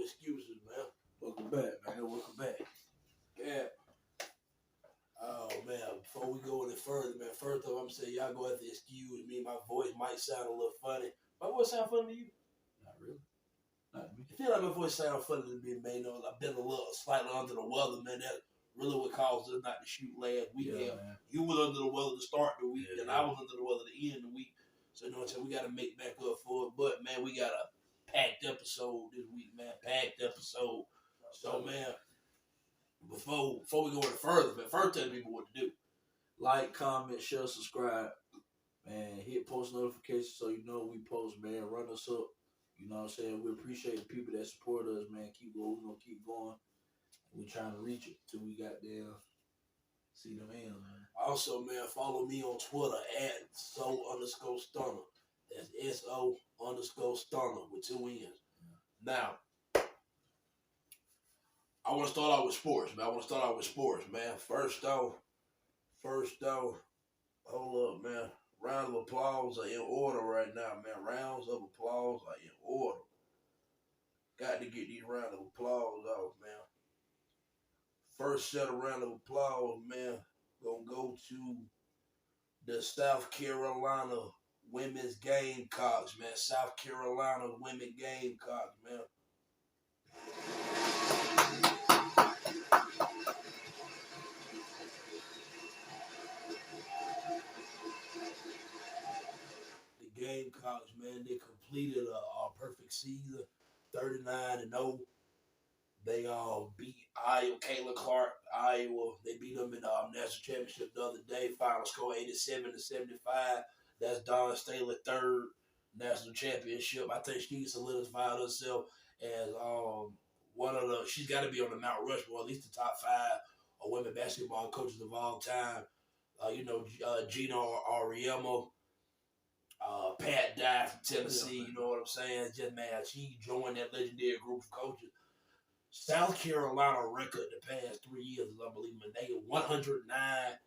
excuses, man. Welcome back, man. Welcome back. Yeah. Oh man, before we go any further, man, first off, I'm saying y'all go have to excuse me. My voice might sound a little funny. My voice sound funny to you? Not really. Not me. I feel like my voice sound funny to me, man. You know, I've been a little slightly under the weather, man. That really what caused us not to shoot last weekend. Man. You was under the weather to start the week, and I was under the weather to end the week. So you know what I'm saying? We gotta make back up for it. But man, we got a packed episode this week, man. Packed episode. So man, before we go any further, man, first tell people what to do. Like, comment, share, subscribe. Man, hit post notifications so you know we post, man. Run us up. You know what I'm saying? We appreciate the people that support us, man. Keep going. We're gonna keep going. We're trying to reach it till we got there. See them in, man. Also, man, follow me on Twitter at @so_stunner. That's SO_stunner with 2 N's. Yeah. Now, I want to start out with sports, man. First off, hold up, man. Round of applause are in order right now, man. Rounds of applause are in order. Got to get these round of applause off, man. First set of round of applause, man, gonna go to the South Carolina women's Gamecocks, man. South Carolina women Gamecocks, man. The Gamecocks, man, they completed a perfect season, 39-0. They beat Iowa, Caitlin Clark, Iowa. They beat them in the national championship the other day. Final score 87-75. That's Dawn Staley third national championship. I think she solidified herself as one of the. She's got to be on the Mount Rushmore, at least the top 5 of women basketball coaches of all time. Gina Auriemma, Pat Dye from Tennessee. You know what I'm saying? Just man, she joined that legendary group of coaches. South Carolina record the past 3 years is unbelievable. They are 109-3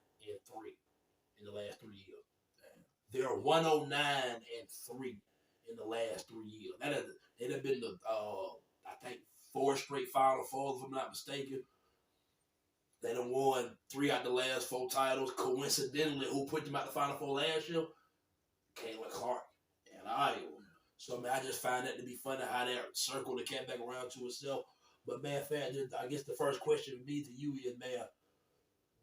in the last 3 years. They're 109-3 in the last 3 years. It have been the I think 4 straight Final Fours, if I'm not mistaken. They done won 3 out of the last 4 titles. Coincidentally, who put them out the Final Four last year? Caitlin Clark and Iowa. So man, I just find that to be funny how that circle that came back around to itself. But man, I guess the first question would be to you is, man,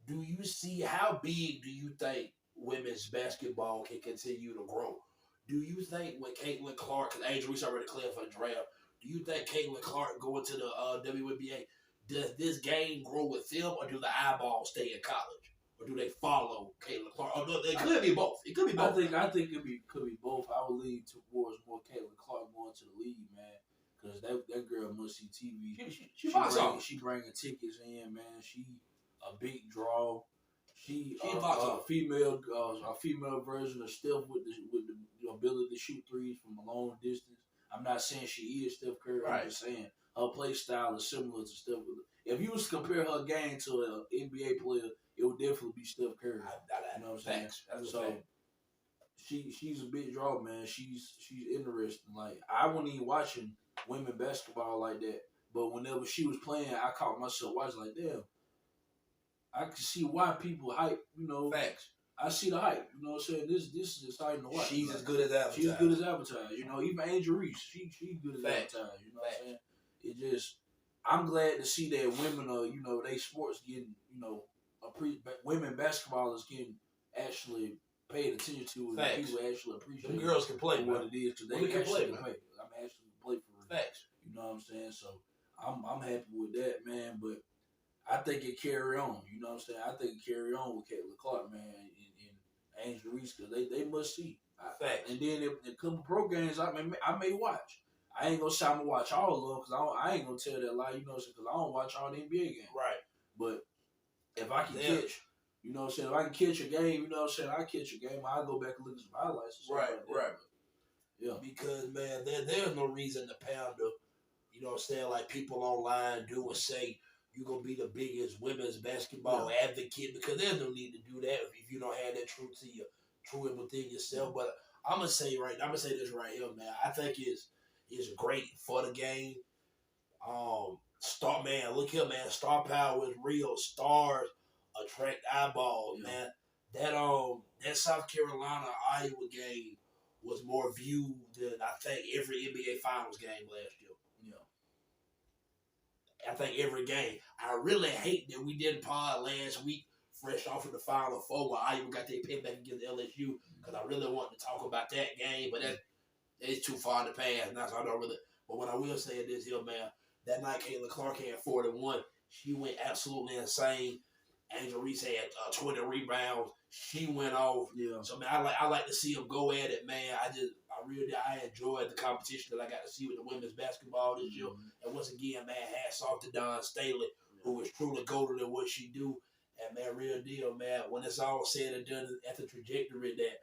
do you see how big do you think women's basketball can continue to grow? Do you think when Caitlin Clark, because Angel Reese already cleared for the draft, do you think Caitlin Clark going to the WNBA, does this game grow with them, or do the eyeballs stay in college? Or do they follow Caitlin Clark? Or it could be both. It could be both. I think it could be both. I would lean towards more Caitlin Clark going to the league, man. Because that girl must see TV. She bringing tickets in, man. She a big draw. She a female version of Steph with the ability to shoot threes from a long distance. I'm not saying she is Steph Curry. Right. I'm just saying her play style is similar to Steph. If you was to compare her game to an NBA player, it would definitely be Steph Curry. You know what I'm saying? So she's a big draw, man. She's interesting. Like, I wasn't even watching women basketball like that, but whenever she was playing, I caught myself watching like, damn, I can see why people hype, you know. Facts. I see the hype, you know what I'm saying? This is exciting to watch. She's as good as advertised. She's good as advertised. You know, even Angel Reese, she's good as advertised. You know what I'm saying? It just, I'm glad to see that women are, you know, they sports getting, you know, women basketball is getting actually paid attention to, and people actually appreciate. Them girls can play what it is because they can actually play. I'm actually play for real. Facts. You know what I'm saying? So I'm happy with that, man. But I think it carry on. You know what I'm saying? I think it carry on with Caitlin Clark, man, and Angel Reese, because they must see. Facts. And then if a couple pro games I may watch. I ain't gonna say I'm gonna watch all of them because I ain't gonna tell that lie, you know, because I don't watch all the NBA games. Right. But if I can catch, you know what I'm saying, if I can catch a game, you know what I'm saying, I catch a game, I'll go back and look at some highlights. Right. Yeah. Because, man, there's no reason to pound the, you know what I'm saying, like people online do and say you're going to be the biggest women's basketball advocate, because there's no need to do that if you don't have that truth to you, true within yourself. But I'm going to say this right here, man. I think it's great for the game. Star man, look here, man. Star power is real. Stars attract eyeballs, man. That South Carolina Iowa game was more viewed than I think every NBA Finals game last year. I think every game. I really hate that we didn't pod last week, fresh off of the Final Four, where Iowa got their pin back against LSU, because I really wanted to talk about that game, but it's too far in the past now, so I don't really. But what I will say is this here, man, that night Caitlin Clark had 41. She went absolutely insane. Angel Reese had 20 rebounds. She went off. Yeah. So man, I like to see them go at it, man. I enjoyed the competition that I got to see with the women's basketball this year. And once again, man, hats off to Dawn Staley, who is truly golden in what she do. And man, real deal, man. When it's all said and done, at the trajectory that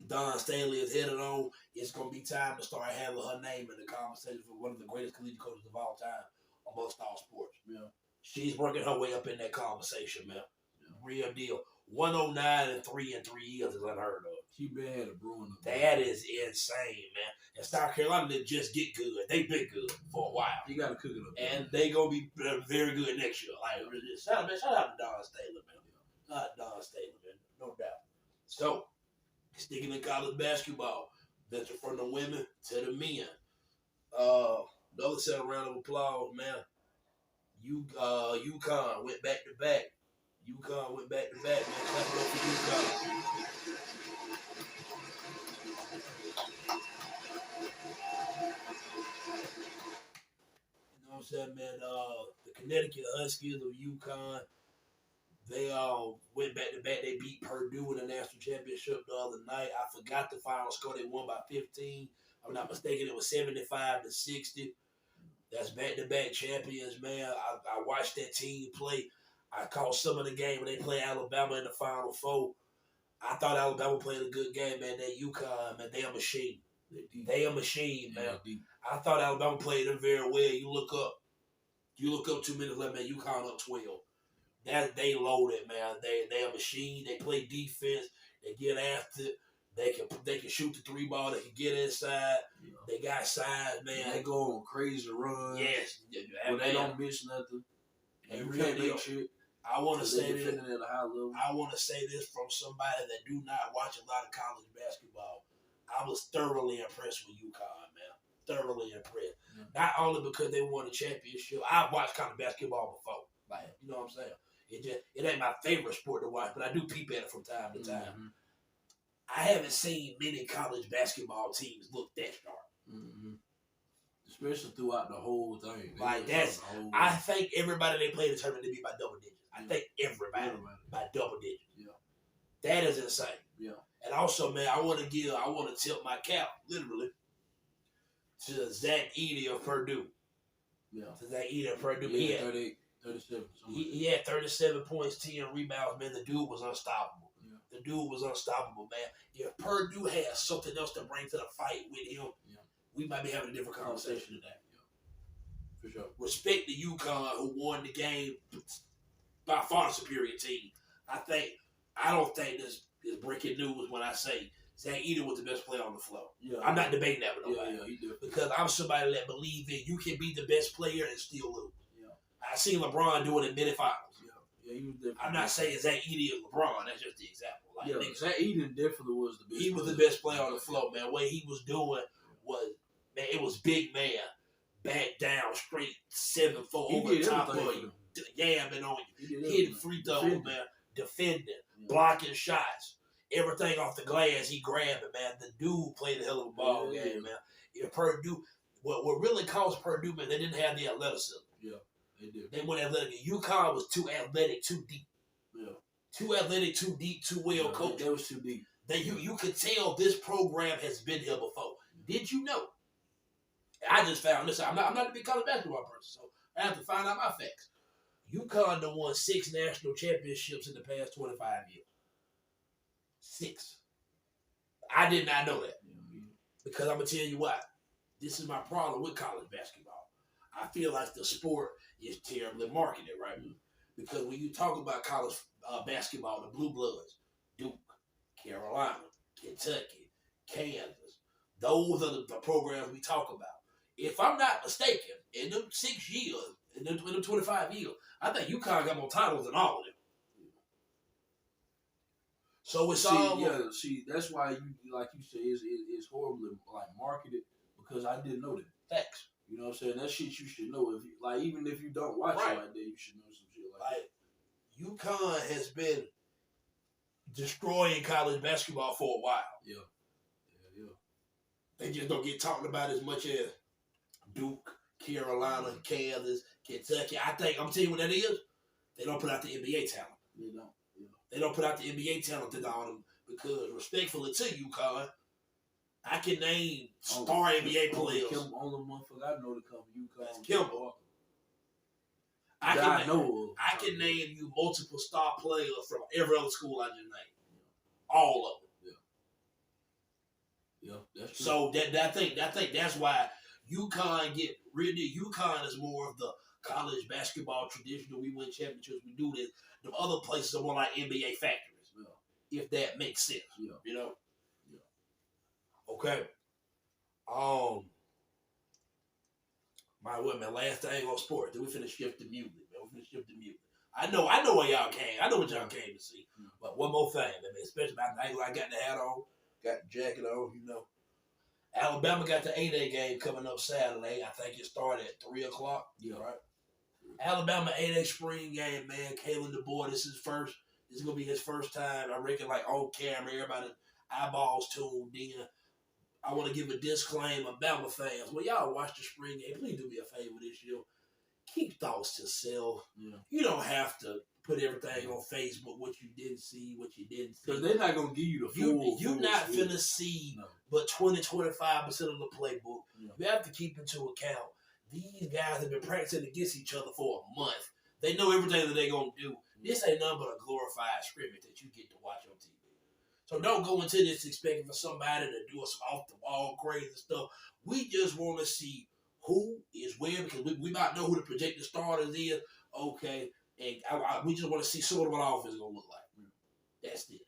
Dawn Staley is headed on, it's gonna be time to start having her name in the conversation for one of the greatest collegiate coaches of all time amongst all sports. Yeah. She's working her way up in that conversation, man. Yeah. Real deal. 109 and 3 in 3 years is unheard of. She been had a brewing. That is insane, man. And South Carolina didn't just get good. They've been good for a while. You got to cook it up. And they going to be very good next year. Like, shout out to Dawn Staley, man. Shout out to Dawn Staley, man. No doubt. So, sticking in college basketball, venture from the women to the men. Another set of round of applause, man. UCONN went back to back. UCONN went back to back, man. Clap it up for UCONN. You know what I'm saying, man? The Connecticut Huskies of UConn, they went back to back. They beat Purdue in the national championship the other night. I forgot the final score. They won by 15. If I'm not mistaken, it was 75-60. That's back-to-back champions, man. I watched that team play. I caught some of the game when they played Alabama in the Final Four. I thought Alabama played a good game, man. That UConn, man, they a machine. They a machine, man. I thought Alabama played them very well. You look up 2 minutes left, man. UConn up 12. They loaded, man. They a machine. They play defense. They get after it. They can shoot the 3 ball. They can get inside. Yeah. They got size, man. They go on crazy runs. Yes, but they don't miss nothing. And you can't make shit. I want to say this. At a high level. I want to say this from somebody that do not watch a lot of college basketball. I was thoroughly impressed with UConn, man. Thoroughly impressed. Mm-hmm. Not only because they won a championship. I've watched college basketball before. Like, you know what I'm saying? It ain't my favorite sport to watch, but I do peep at it from time to time. Mm-hmm. I haven't seen many college basketball teams look that sharp. Mm-hmm. Especially throughout the whole thing. Like I think everybody they played determined to be by double digits. I think everybody by double digits. Yeah. That is insane. Yeah. And also, man, I want to tip my cap, literally, to Zach Edey of Purdue. Yeah. To Zach Edey of Purdue. He had 37. He had 37 points, 10 rebounds, man. The dude was unstoppable. Yeah. The dude was unstoppable, man. If Purdue had something else to bring to the fight with him, we might be having a different conversation today. Yeah. For sure. Respect the UConn who won the game by far the superior team. I don't think this is breaking news when I say Zach Edey was the best player on the floor. Yeah. I'm not debating that with nobody. Yeah, he did. Because I'm somebody that believes that you can be the best player and still lose. Yeah. I seen LeBron do it in many finals. Yeah, he was definitely. I'm not saying Zach Edey is LeBron. That's just the example. Like, Zach Edey definitely was the best. He was the best player on the floor, man. What he was doing was, man, it was big man, back down, straight 7-4 over the top of you, yamming on you, hitting free throws, man, defending, blocking shots, everything off the glass. He grabbed it, man. The dude played a hell of a ball game, man. If Purdue, what really caused Purdue, man, they didn't have the athleticism. Yeah. They did. They weren't athletic. UConn was too athletic, too deep. Yeah. Too athletic, too deep, too well coached. They was too deep. You could tell this program has been here before. Did you know? I just found this out. I'm not a big college basketball person, so I have to find out my facts. UConn done won 6 national championships in the past 25 years. 6. I did not know that. Because I'm going to tell you why. This is my problem with college basketball. I feel like the sport is terribly marketed, right? Because when you talk about college basketball, the Blue Bloods, Duke, Carolina, Kentucky, Kansas, those are the programs we talk about. if I'm not mistaken, in them 6 years, in them 25 years, I think UConn got more titles than all of them. So it's all that's why you like you say it's horribly like marketed because I didn't know that. Facts. You know what I'm saying? That shit you should know if like even if you don't watch it like that, you should know some shit like that. UConn has been destroying college basketball for a while. Yeah. They just don't get talked about as much as Duke, Carolina, Kansas, Kentucky. I'm telling you what that is. They don't put out the NBA talent. They don't. They don't put out the NBA talent to all them because, respectfully to UConn, I can name star NBA players. Only motherfucker I know to come from UConn. That's Kimber. I can name you multiple star players from every other school I just named. All of them. Yeah, that's true. So I think that's why UConn UConn is more of the college basketball traditional. We win championships. We do this. The other places are more like NBA factories. Yeah. If that makes sense. Yeah. You know. Yeah. Okay. My last thing on sports. Then we finna shift to music. I know where y'all came. I know what y'all came to see. Mm-hmm. But one more thing, man, especially I got the hat on. Got the jacket on, you know. Alabama got the 8A game coming up Saturday. I think it started at 3 o'clock. Yeah. Right? Alabama 8A spring game, man. Kalen DeBoer, this is going to be his first time, I reckon, like on camera. Everybody eyeballs tuned in. I want to give a disclaimer, Alabama fans. When y'all watch the spring game, please do me a favor this year. Keep thoughts to self. Yeah. You don't have to put everything on Facebook, what you didn't see, what you didn't see. Because they're not going to give you the full. You're not finna see but 20-25% of the playbook. Yeah. You have to keep into account these guys have been practicing against each other for a month. They know everything that they're going to do. This ain't nothing but a glorified scrimmage that you get to watch on TV. So don't go into this expecting for somebody to do some off-the-wall crazy stuff. We just want to see who is where because we might know who the projected starters is. Okay. And we just want to see sort of what offense is going to look like. That's it.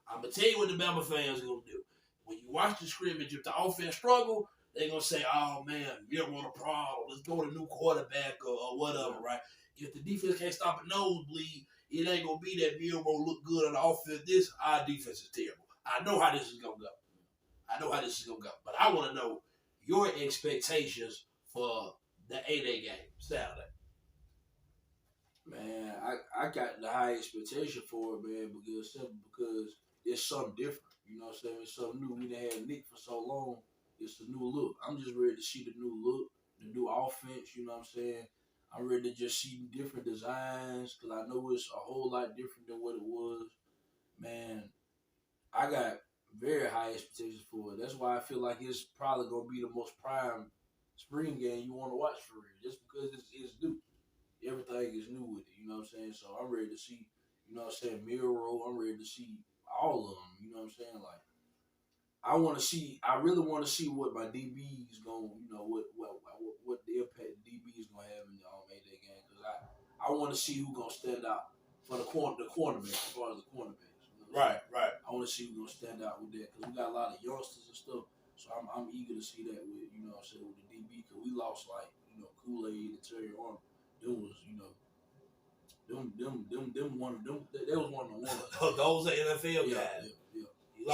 I'm going to tell you what the Bama fans are going to do. When you watch the scrimmage, if the offense struggle, they're going to say, oh, man, we don't want a problem. Let's go with a new quarterback or whatever, right? If the defense can't stop a nosebleed, it ain't going to be that Miro look good on the offense. Our defense is terrible. I know how this is going to go. But I want to know your expectations for the 8A game Saturday. Man, I got the high expectation for it, man, because it's something different. You know what I'm saying? It's something new. We done had Nick for so long. It's a new look. I'm just ready to see the new look, the new offense, you know what I'm saying? I'm ready to just see different designs because I know it's a whole lot different than what it was. Man, I got very high expectations for it. That's why I feel like it's probably going to be the most prime spring game you want to watch for real, just because it's new. Everything is new with it, you know what I'm saying? So I'm ready to see, you know what I'm saying, Miro. I'm ready to see all of them, you know what I'm saying? Like, I really want to see what my DBs going, you know, what the impact DB is going to have in the 8A game. Because I want to see who's going to stand out for the cornerbacks, as far as the cornerbacks. You know? Right. I want to see who's going to stand out with that. Because we got a lot of youngsters and stuff. So I'm eager to see that with, you know what I'm saying, with the DB. Because we lost, like, you know, Kool-Aid and Terry Arnold. Them was, you know, them one of them. They was one of the ones. Those are NFL guys. Yeah. He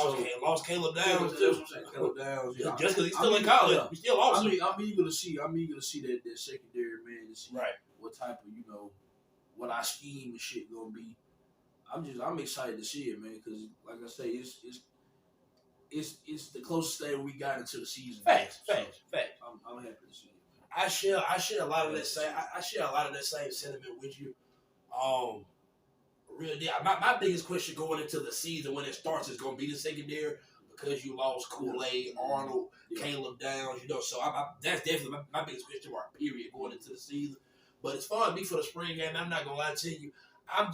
lost Caleb Downs. That's what I'm saying. Caleb Downs. Yeah. Just because he's still in college, he still lost. I'm eager to see that secondary, man. To see what type of, you know, what our scheme and shit gonna be. I'm excited to see it, man. Because like I say, it's the closest thing we got into the season. Facts. I'm happy to see it. I share a lot of that same. I share a lot of that same sentiment with you. Real deal. My biggest question going into the season when it starts is going to be the secondary because you lost Kool-Aid, Arnold, Caleb Downs. You know, so that's definitely my biggest question mark. Period going into the season. But as far as me for the spring game, I'm not gonna lie to you. I'm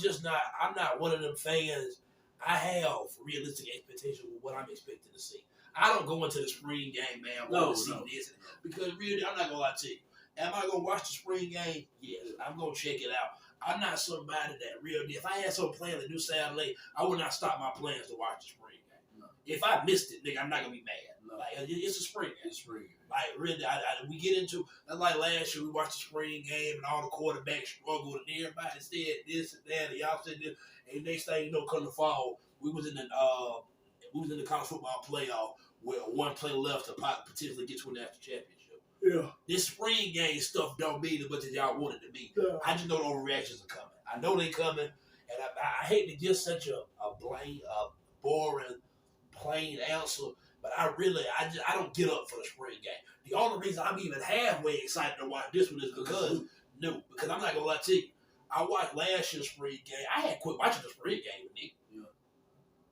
not one of them fans. I have realistic expectations of what I'm expecting to see. I don't go into the spring game, man, want to see this. Because really, I'm not going to lie to you. Am I going to watch the spring game? Yes. I'm going to check it out. I'm not somebody that really, if I had some plan to do Saturday, I would not stop my plans to watch the spring game. No. If I missed it, nigga, I'm not gonna be mad. No. Like it's a spring game. It's spring game. Like really, we get into like last year we watched the spring game and all the quarterbacks struggled and everybody said this and that and y'all said this. And next thing you know, come the fall, we was in the college football playoff where one play left to potentially get to a national championship. Yeah. This spring game stuff don't mean as much as y'all want it to be. Yeah. I just know the overreactions are coming. I know they coming, and I hate to give such a boring, plain answer. But I don't get up for the spring game. The only reason I'm even halfway excited to watch this one is because I'm not gonna lie to you. I watched last year's spring game. I had quit watching the spring game with Nick. Yeah.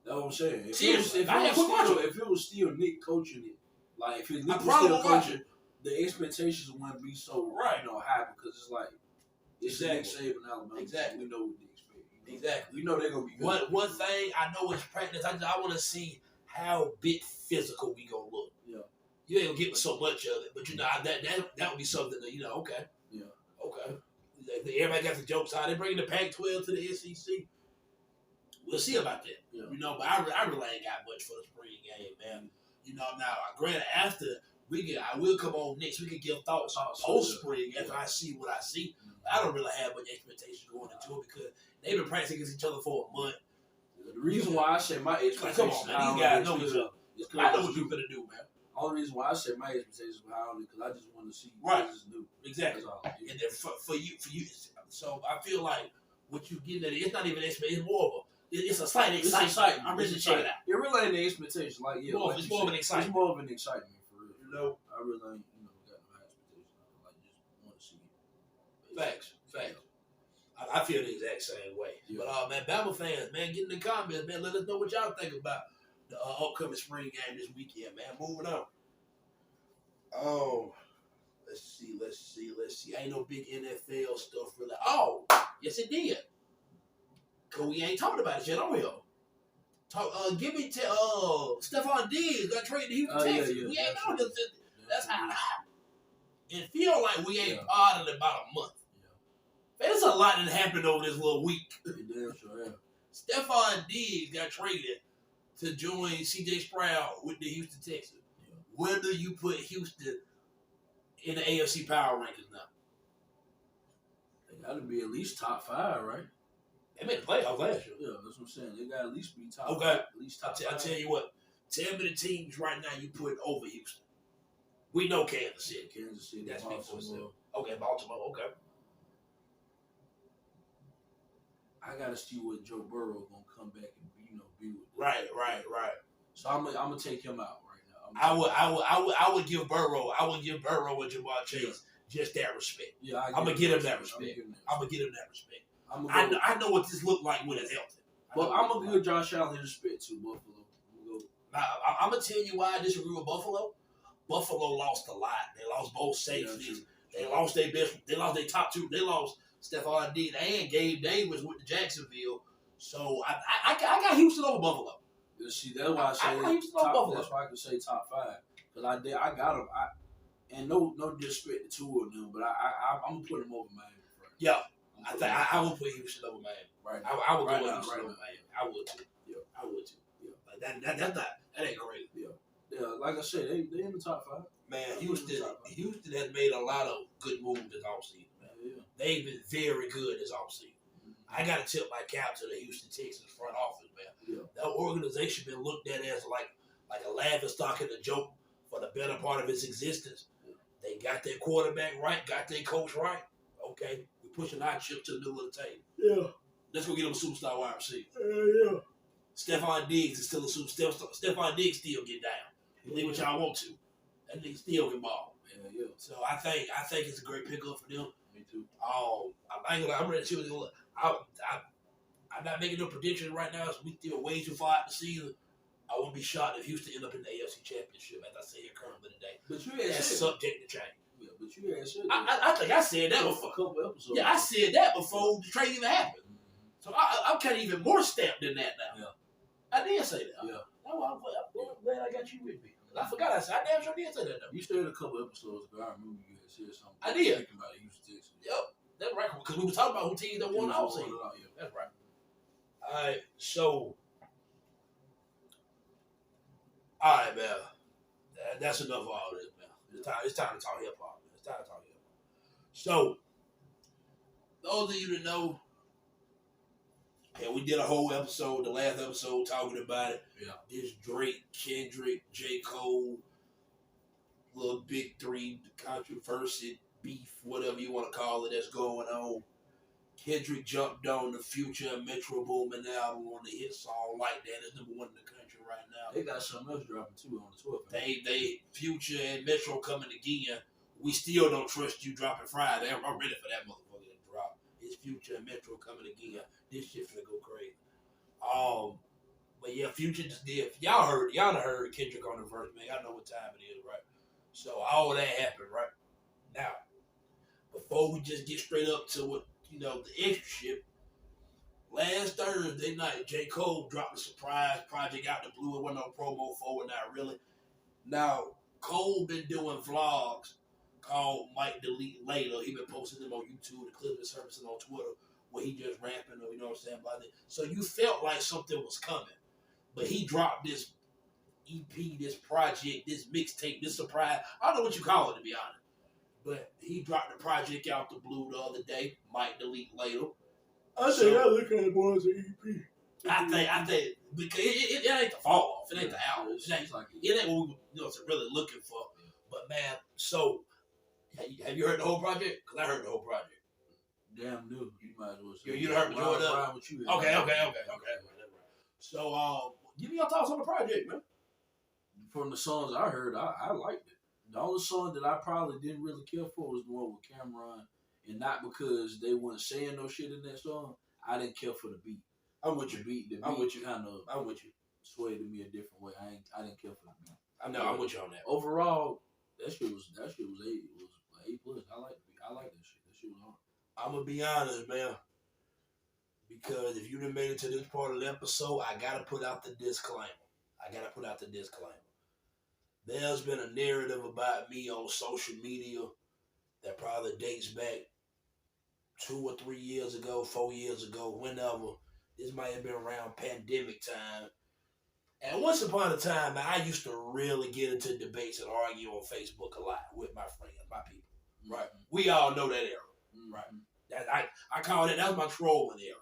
That's what I'm saying. Seriously, if it was still Nick coaching it, like if Nick was still coaching, the expectations wouldn't be so high because it's like it's Nick Saban, Alabama. Exactly. We know what they expect. Exactly. We know they're gonna be good. One thing I know is practice. I want to see how big physical we gonna look. Yeah. You ain't gonna get so much of it, but that would be something that okay. Yeah. Okay. Everybody got the jokes out. They bringing the Pac-12 to the SEC. We'll see about that. Yeah. But I really ain't got much for the spring game, man. Now, granted, after I will come on next. We can give thoughts post spring after I see what I see. I don't really have much expectation going into it because they've been practicing against each other for a month. The reason why I say my expectations, come on, man, these guys know each other. I know what you're gonna do, man. Only reason why I say my expectations were high because I just want to see what is new. Exactly. And then for you, so I feel like what you getting at, it's not even expectation. It's more of it's a slight excitement. I'm ready to check it out. It really ain't an expectation. Like it's more of an excitement. It's more of an excitement for real. I really ain't got no high expectations. I just want to see it. Facts. I feel the exact same way. Yeah. But man, Bama fans, man, get in the comments, man. Let us know what y'all think about the upcoming spring game this weekend, man. Moving on. Oh, let's see. Ain't no big NFL stuff really. Oh, yes it did. Cause we ain't talking about it yet, are we? Give me Stephon Diggs got traded to Houston, Texas. Yeah, we ain't know this. That's how it feel like we ain't part of it about a month. There's a lot that happened over this little week. Damn sure, yeah. Stephon Diggs got traded to join C.J. Stroud with the Houston Texans. Yeah. Where do you put Houston in the AFC power rankings now? They got to be at least top 5, right? They made the playoffs last year. Yeah, that's what I'm saying. They got to at least be top. Okay. 5, at least top. I'll tell you what. Tell me the teams right now you put over Houston. We know Kansas City. That's Baltimore. Okay, Baltimore. Okay. I gotta see what Joe Burrow gonna come back and be with. Right. So I'm gonna take him out right now. I would give Burrow. I would give Burrow and Jamar Chase just that respect. Yeah, I'm gonna get him that respect. I know what this looked like when it's healthy. But I'm gonna give Josh Allen respect too, Buffalo. I'm gonna tell you why I disagree with Buffalo. Buffalo lost a lot. They lost both safeties. They lost their best. They lost their top two. They lost Stephon Diggs and Gabe Davis with the Jacksonville. So I got Houston over Buffalo. See, that's why I say Buffalo. That's why I can say top 5 because I got them. And no disrespect to two of them, but I'm gonna put them over Miami. Right? Yeah, I would put Houston over Miami. Right. I would go Houston over Miami. I would too. Yeah, I would too. Yeah, like that ain't crazy. Yeah, like I said, they in the top 5. Man, Houston has made a lot of good moves this offseason, man. Yeah. They've been very good this offseason. I got to tip my cap to the Houston Texans front office, man. Yeah. That organization been looked at as like a laughing stock and a joke for the better part of its existence. Yeah. They got their quarterback right, got their coach right. Okay, we're pushing our chip to the middle of the table. Yeah. Let's go get them a superstar wide receiver. Yeah. Stephon Diggs is still a superstar. Stephon Diggs still get down. Believe what y'all want to. That nigga still can ball. Yeah. So I think it's a great pickup for them. Me too. I'm ready to see what they're going to look. I'm not making no predictions right now. So we still way too far out the season. I won't be shocked if Houston end up in the AFC Championship, as I say here currently today. But you had That's subject to change. Yeah, but you had said I think I said that before. A couple episodes. Yeah, I said that before the trade even happened. Mm-hmm. So I'm kind of even more stamped than that now. Yeah. I did say that. Yeah. I'm glad I got you with me. I forgot I damn sure did say that though. You said a couple episodes ago. I remember you had said something. I did. Thinking about Houston, Texas. Yep. That's right. Because we were talking about who teams that won all season. Yeah. That's right. All right. So All right, man. That's enough of all this, man. It's time to talk hip hop. It's time to talk hip hop. So, those of you that know, and we did a whole episode, the last episode, talking about it. Yeah. This Drake, Kendrick, J. Cole, little big three, controversy, beef, whatever you want to call it, that's going on. Kendrick jumped on the Future and Metro Boomin album on the hit song Like That. It's number one in the country right now. They got something else dropping too on the 12th. They Future and Metro coming again. We still don't trust you dropping Friday. I'm ready for that motherfucker to drop. It's Future and Metro coming again. This shit's gonna go crazy. But yeah, Future just did. Y'all done heard Kendrick on the verse, man. Y'all know what time it is, right? So all that happened, right? Now, before we just get straight up to what, the extra shit, last Thursday night, J. Cole dropped a surprise project out the blue. It wasn't no promo for it, not really. Now, Cole been doing vlogs called Might Delete Later. He been posting them on YouTube, the clip is surfacing on Twitter, where he just rapping, or you know what I'm saying, about it. So you felt like something was coming. But he dropped this EP, this project, this mixtape, this surprise. I don't know what you call it, to be honest. But he dropped the project out the blue the other day. Might Delete Later. I look at it more as an EP. I think because it ain't the fall off. It ain't the album. It ain't what we really looking for. But man, so have you heard the whole project? Because I heard the whole project. Damn new. You might as well say. You heard majority of it? Okay. So give me your thoughts on the project, man. From the songs I heard, I liked it. The only song that I probably didn't really care for was the one with Cameron, and not because they weren't saying no shit in that song. I didn't care for the beat. I'm with you. The beat I'm with you. Kind of. I'm with you. Swayed to me a different way. I didn't care for the beat. I know. I'm with you on that. Overall, that shit was A+. I like that shit. That shit was hard. I'm gonna be honest, man. Because if you done made it to this part of the episode, I gotta put out the disclaimer. There's been a narrative about me on social media that probably dates back 2 or 3 years ago, 4 years ago, whenever. This might have been around pandemic time. And once upon a time, man, I used to really get into debates and argue on Facebook a lot with my friends, my people. Right? Mm-hmm. We all know that era. Mm-hmm. Right? I call it, that was my trolling era.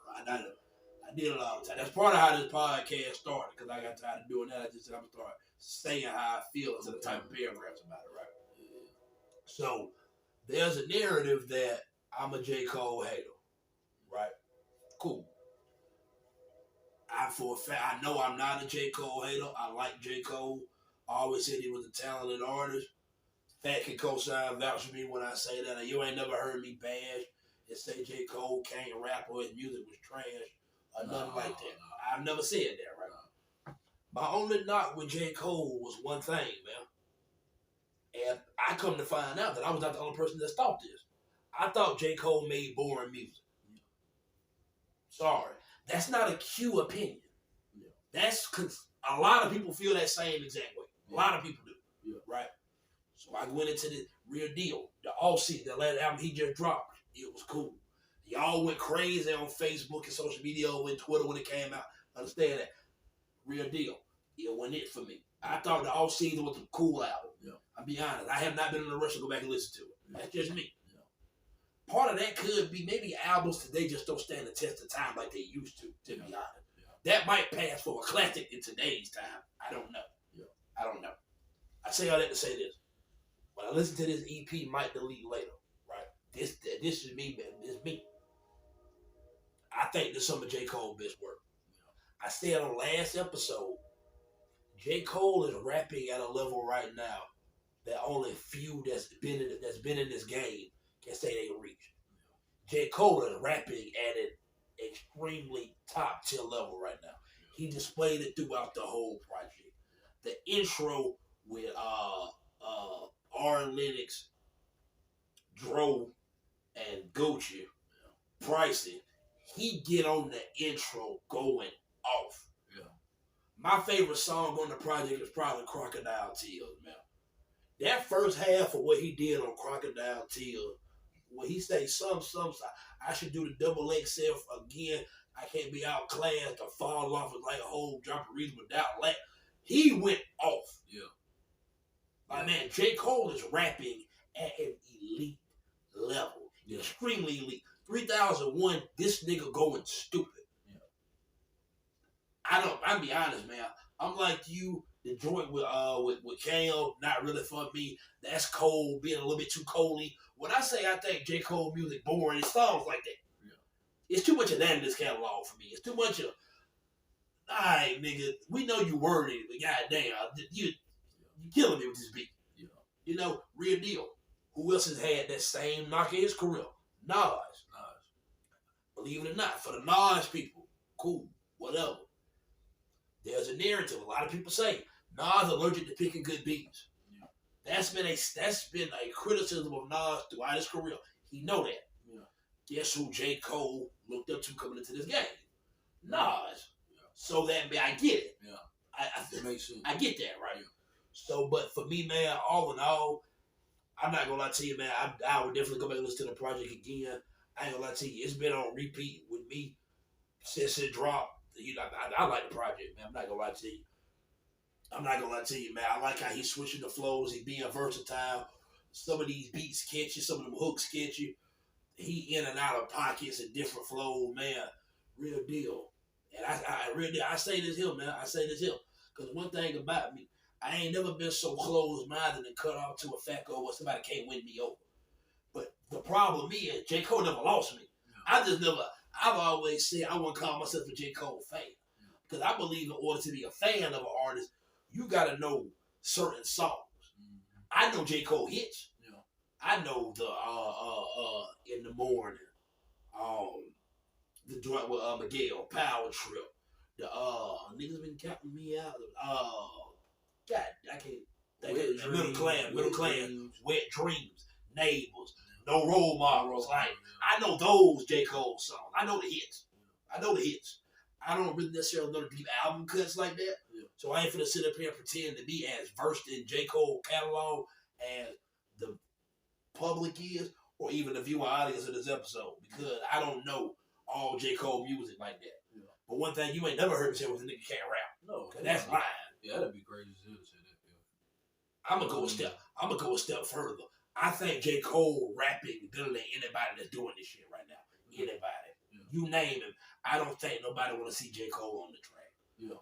I did it all the time. That's part of how this podcast started, because I got tired of doing that. I just said I'm going to start saying how I feel instead of typing paragraphs about it, right? Yeah. So, there's a narrative that I'm a J. Cole hater, right? Cool. For a fact, I know I'm not a J. Cole hater. I like J. Cole. I always said he was a talented artist. Fat can co-sign, vouch for me when I say that. You ain't never heard me bash and say J. Cole can't rap or his music was trash or nothing like that. I've never said that, right? My only knock with J. Cole was one thing, man. And I come to find out that I was not the only person that thought this. I thought J. Cole made boring music. Sorry. That's not a Q opinion. Yeah. That's because a lot of people feel that same exact way. A lot of people do. Yeah. Right? So I went into the real deal. The all-season, the last album he just dropped, it was cool. Y'all went crazy on Facebook and social media and Twitter when it came out. Understand that. Real deal. It wasn't it for me. I thought the all-season was a cool album. Yeah. I'll be honest. I have not been in a rush to go back and listen to it. That's just me. Part of that could be maybe albums today just don't stand the test of time like they used to be honest. Yeah. That might pass for a classic in today's time. I don't know. Yeah. I don't know. I say all that to say this. When I listen to this EP, Might Delete Later, right? This is me, man. This is me. I think this is some of J. Cole's best work. I said on last episode, J. Cole is rapping at a level right now that only few that's been in this game can say they reach. J. Cole is rapping at an extremely top tier level right now. He displayed it throughout the whole project. The intro with R. Lennox, Dro, and Gucci, Pricey, he get on the intro going off. Yeah. My favorite song on the project is probably Crocodile Tears, man. That first half of what he did on Crocodile Tears, when he say some, I should do the double XL again. I can't be outclassed or fall off with like a whole drop of reason without lack. he went off. Yeah. My man, J. Cole is rapping at an elite level. Yeah. Extremely elite. 3001, this nigga going stupid. Yeah. I'll be honest, man. I'm like you, the joint with Cam, not really for me. That's Cole being a little bit too Coley. When I say I think J. Cole music boring, it sounds like that. Yeah. It's too much of that in this catalog for me. It's too much of, alright, nigga, we know you worded it, but goddamn, you killing me with this beat. Yeah. You know, real deal. Who else has had that same knock in his career? Nas. Believe it or not, for the Nas people, cool, whatever. There's a narrative. A lot of people say Nas allergic to picking good beats. Yeah. That's been a criticism of Nas throughout his career. He know that. Yeah. Guess who J. Cole looked up to coming into this game? Nas. Yeah. So that I get it. Yeah. I makes sense. I get that, right? Yeah. So, but for me, man, all in all, I'm not gonna lie to you, man. I would definitely go back and listen to the project again. I ain't gonna lie to you. It's been on repeat with me since it dropped. You know, I like the project, man. I'm not gonna lie to you. Man. I like how he's switching the flows. He being versatile. Some of these beats catchy. Some of them hooks catchy. He in and out of pockets and different flows, man. Real deal. And I say this here, man. Because one thing about me, I ain't never been so closed-minded and cut off to a fact where somebody can't win me over. But the problem is, J. Cole never lost me. Yeah. I've always said I wouldn't call myself a J. Cole fan. Because I believe in order to be a fan of an artist, you got to know certain songs. Mm-hmm. I know J. Cole hits. Yeah. I know the In the Morning, the joint with Miguel, Power Trip. The niggas been counting me out. God, I can't think of Middle Class, Wet Dreams, Neighbors, No Role Models. Like, I know those J. Cole songs. I know the hits. I don't really necessarily know the deep album cuts like that. Yeah. So I ain't finna sit up here and pretend to be as versed in J. Cole catalog as the public is, or even the viewer audience of this episode, because I don't know all J. Cole music like that. Yeah. But one thing you ain't never heard me say was a nigga can't rap. No, that's lying. Yeah, that'd be crazy to say that. Yeah. I'm gonna go a step further. I think J. Cole rapping better than anybody that's doing this shit right now. Anybody. Yeah. You name him. I don't think nobody want to see J. Cole on the track. Yeah.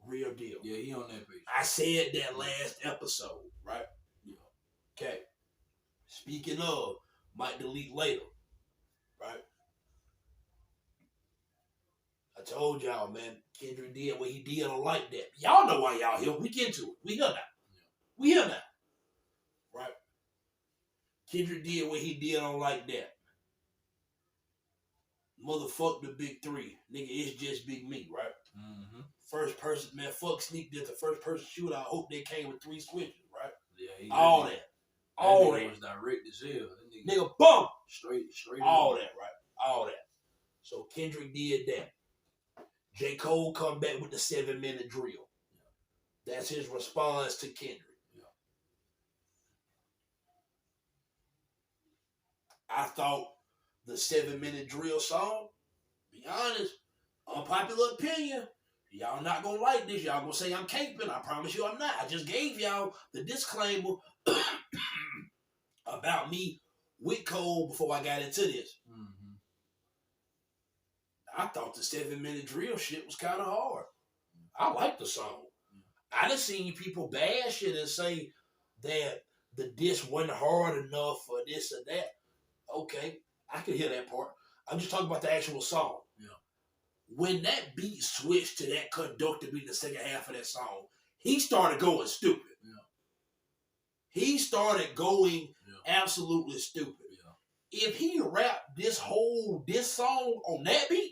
Real deal. Yeah, he on that page. I said that last episode, right? Yeah. Okay. Speaking of, might delete later, right? I told y'all, man, Kendrick did what he did on Like That. Y'all know why y'all here. We get into it. We here now. Yeah. We here now. Right? Kendrick did what he did on Like That. Motherfuck the big three. Nigga, it's just Big Me, right? Mm-hmm. First person, man, fuck Sneak did the first person shooter. I hope they came with 3 switches, right? Yeah, all that. All that. Was direct as hell. Nigga, boom! Straight. All that, right? All that. So Kendrick did that. J. Cole come back with the 7-minute drill. Yeah. That's his response to Kendrick. Yeah. I thought the 7-minute drill song, be honest, unpopular opinion, y'all not gonna like this. Y'all gonna say I'm caping. I promise you I'm not. I just gave y'all the disclaimer about me with Cole before I got into this. Mm-hmm. I thought the 7-minute drill shit was kind of hard. I like the song. I done seen people bash it and say that the diss wasn't hard enough or this or that. Okay, I can hear that part. I'm just talking about the actual song. Yeah. When that beat switched to that conductor beat in the second half of that song, he started going stupid. Yeah. He started going absolutely stupid. Yeah. If he rapped this song on that beat,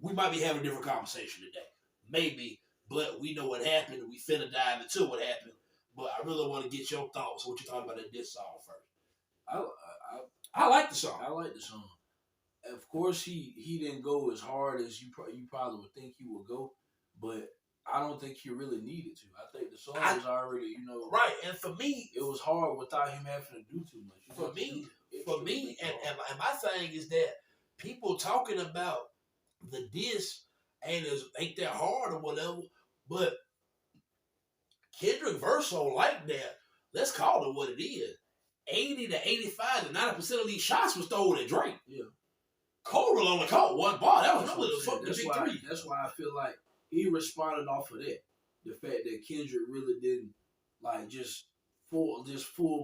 we might be having a different conversation today. Maybe, but we know what happened. We finna dive into what happened. But I really want to get your thoughts. What you talking about this song first? I like the song. I like the song. Of course, he didn't go as hard as you probably would think he would go, but I don't think he really needed to. I think the song was already, right. And for me, it was hard without him having to do too much. For me, and my thing is that people talking about the diss ain't that hard or whatever, but Kendrick Verso like that. Let's call it what it is. 80 to 85 to 90% of these shots was thrown at Drake. Yeah. Cole only caught one bar. That was really the big three. That's why I feel like he responded off of that. The fact that Kendrick really didn't like just full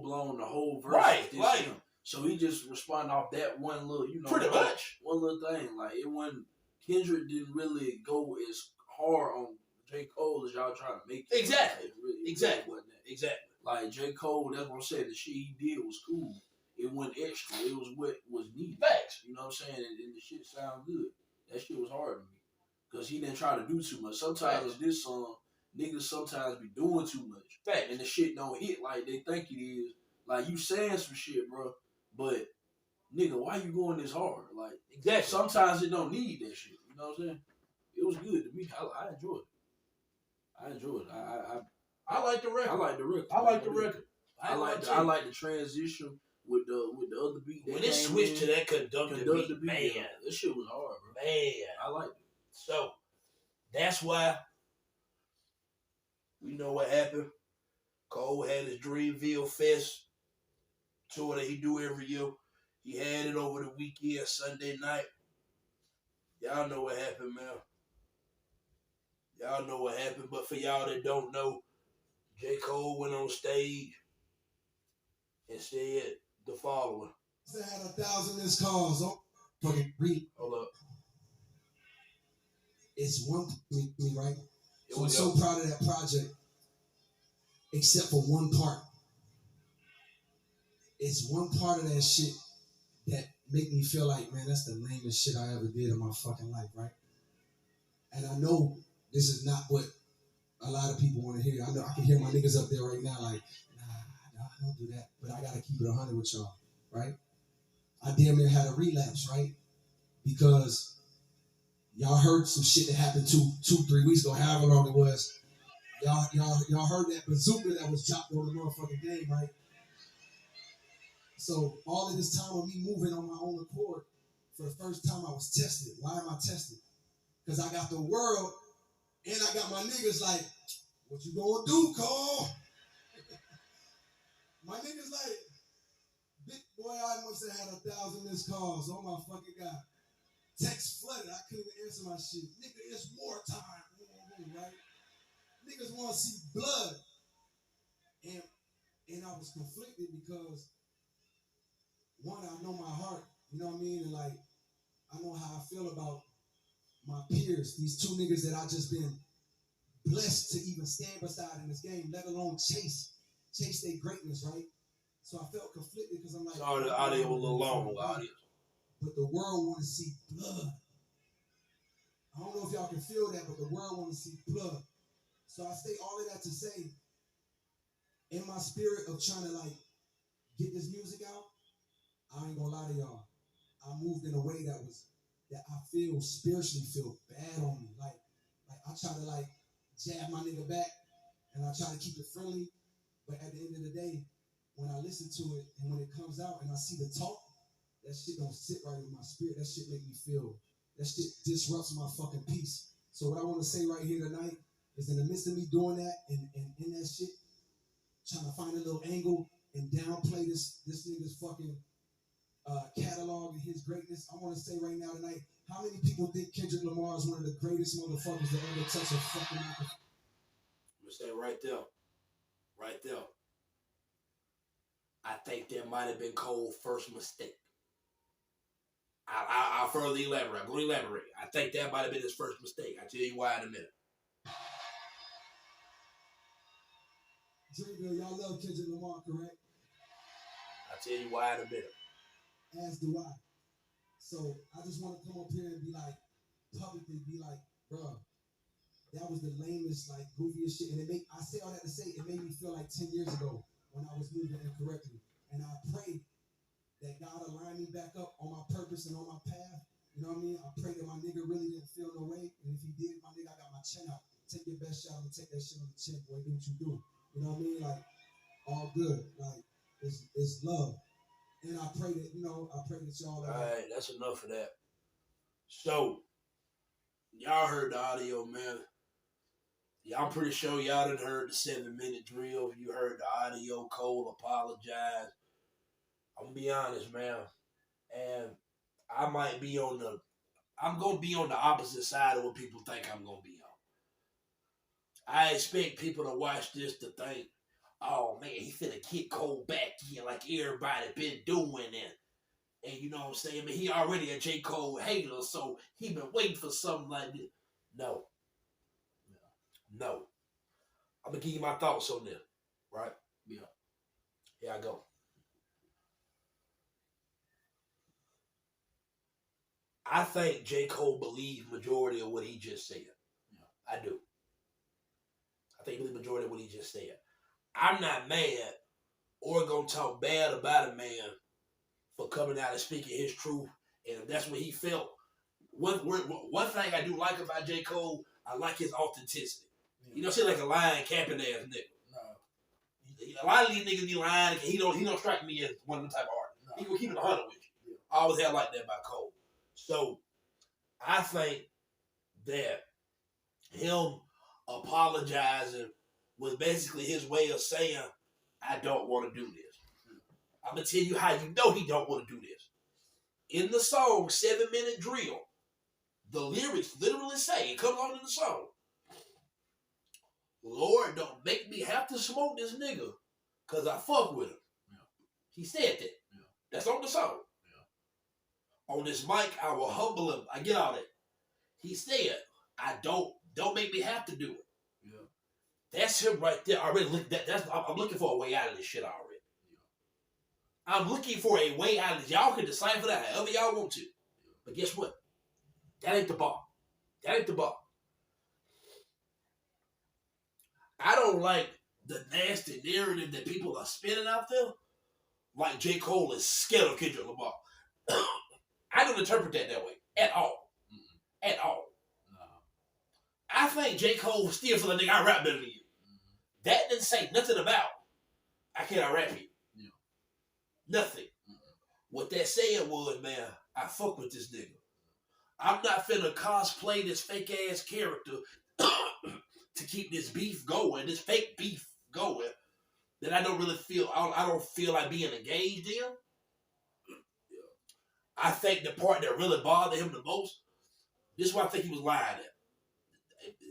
blown the whole verse. Right. Like, him. So he just responded off that one little, pretty much one little thing. Like it wasn't Kendrick didn't really go as hard on J. Cole as y'all trying to make it. Exactly. Exactly. Exactly. Like J. Cole, that's what I'm saying. The shit he did was cool. It wasn't extra. It was what was needed. Facts. You know what I'm saying? And the shit sound good. That shit was hard to me. Because he didn't try to do too much. Sometimes with this song, niggas sometimes be doing too much. Facts. And the shit don't hit like they think it is. Like, you saying some shit, bro. But, nigga, why you going this hard? Like, exactly. Sometimes it don't need that shit. You know what I'm saying? It was good to me. I enjoyed it. I enjoyed it. I like the record. I like the record. I like the record. I like the transition with the other beat. When it switched to that conductor beat, man, this shit was hard, bro. Man, I liked it. So that's why we know what happened. Cole had his Dreamville Fest tour that he do every year. He had it over the weekend, Sunday night. Y'all know what happened, man. Y'all know what happened. But for y'all that don't know, J. Cole went on stage and said the following. I had 1,000 missed calls. Don't fucking read. Hold up. It's one thing, right? So I'm so proud of that project, except for one part. It's one part of that shit that make me feel like, man, that's the lamest shit I ever did in my fucking life, right? And I know this is not what a lot of people want to hear. I know I can hear my niggas up there right now like, nah, don't do that. But I got to keep it 100 with y'all, right? I damn near had a relapse, right? Because y'all heard some shit that happened 2-3 weeks ago, however long it was. Y'all heard that bazooka that was dropped on the motherfucking game, right? So all of this time of me moving on my own accord, for the first time I was tested. Why am I tested? Because I got the world and I got my niggas like, what you gonna do, Cole? My niggas like, big boy, I must have had 1,000 missed calls. Oh my fucking God. Text flooded. I couldn't even answer my shit. Nigga, it's wartime. Right? Niggas want to see blood. And I was conflicted because, one, I know my heart. You know what I mean? And like, I know how I feel about my peers. These two niggas that I just been blessed to even stand beside in this game, let alone chase their greatness, right? So I felt conflicted because I'm like, sorry, the audio was a little long, audience. But the world want to see blood. I don't know if y'all can feel that, but the world want to see blood. So I say all of that to say, in my spirit of trying to like get this music out, I ain't gonna lie to y'all. I moved in a way that I feel spiritually feel bad on me. Like I try to like jab my nigga back and I try to keep it friendly. But at the end of the day, when I listen to it and when it comes out and I see the talk, that shit don't sit right with my spirit. That shit make me feel, that shit disrupts my fucking peace. So what I want to say right here tonight is in the midst of me doing that and in that shit, trying to find a little angle and downplay this nigga's fucking catalog and his greatness. I want to say right now tonight, how many people think Kendrick Lamar is one of the greatest motherfuckers that ever touch a fucking microphone? I'm gonna say right there. I think that might have been Cole's first mistake. I'll further elaborate. I'm going to elaborate. I think that might have been his first mistake. I'll tell you why in a minute. Dreamville, y'all love Kendrick Lamar, correct? I'll tell you why in a minute. As do I. So I just want to come up here and be like, publicly be like, bro, that was the lamest, like, goofiest shit. And I say all that to say, it made me feel like 10 years ago when I was moving incorrectly. And I pray that God aligned me back up on my purpose and on my path. You know what I mean? I pray that my nigga really didn't feel no way. And if he did, my nigga, I got my chin out. Take your best shot and take that shit on the chin, boy. Do what you do. You know what I mean? Like, all good. Like, it's love. And I pray that, I pray that y'all... All right, that's enough of that. So, y'all heard the audio, man. Yeah, I'm pretty sure y'all done heard the 7-minute drill. You heard the audio. Cole apologize. I'm gonna be honest, man, and I might be on the. I'm gonna be on the opposite side of what people think I'm gonna be on. I expect people to watch this to think, "Oh man, he finna kick Cole back in like everybody been doing it." And you know what I'm saying? But he already a J. Cole hater, so he been waiting for something like this. No. I'm gonna give you my thoughts on this, right? Yeah. Here I go. I think J. Cole believes majority of what he just said. Yeah. I do. I think he believes majority of what he just said. I'm not mad or gonna talk bad about a man for coming out and speaking his truth, and if that's what he felt. One thing I do like about J. Cole, I like his authenticity. Yeah. You know, seem like a lying capping ass nigga. No. A lot of these niggas be lying. He don't strike me as one of them type of artists. No. He gonna keep it 100 with you. Yeah. I always have like that about Cole. So I think that him apologizing was basically his way of saying, I don't want to do this. I'm going to tell you how you know he don't want to do this. In the song, 7-minute drill, the lyrics literally say, it comes on in the song, Lord, don't make me have to smoke this nigga because I fuck with him. Yeah. He said that. Yeah. That's on the song. Yeah. On this mic, I will humble him. I get all that. He said, I don't make me have to do it. Yeah. That's him right there. I already looked at that. I'm looking for a way out of this shit already. Yeah. I'm looking for a way out of this. Y'all can decipher that however y'all want to. Yeah. But guess what? That ain't the bar. That ain't the bar. I don't like the nasty narrative that people are spinning out there. Like J. Cole is scared of Kendrick Lamar. I don't interpret that way at all. Mm-hmm. At all. I think J. Cole still feel like, nigga, I rap better than you. Mm-hmm. That didn't say nothing about I cannot rap you. Yeah. Nothing. Mm-hmm. What that said was, man, I fuck with this nigga. I'm not finna cosplay this fake ass character to keep this beef going, this fake beef going, that I don't really feel, I don't feel like being engaged in. Yeah. I think the part that really bothered him the most, this is what I think he was lying at.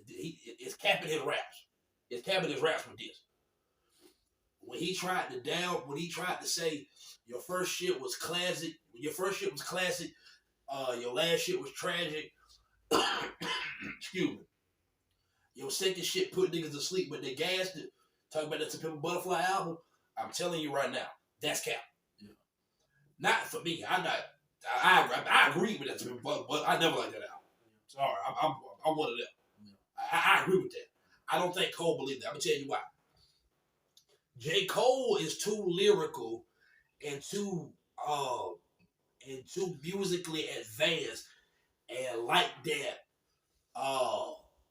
It's capping his raps. It's capping his raps with this. When he tried to say your first shit was classic, your last shit was tragic. Excuse me. Your second shit put niggas to sleep, but they gassed it. Talking about that To Pimp a Butterfly album. I'm telling you right now, that's cap. Yeah. Not for me. I agree with that To Pimp a Butterfly, but I never liked that album. Sorry, I'm one of them. I agree with that. I don't think Cole believed that. I'm going to tell you why. J. Cole is too lyrical and too musically advanced and like that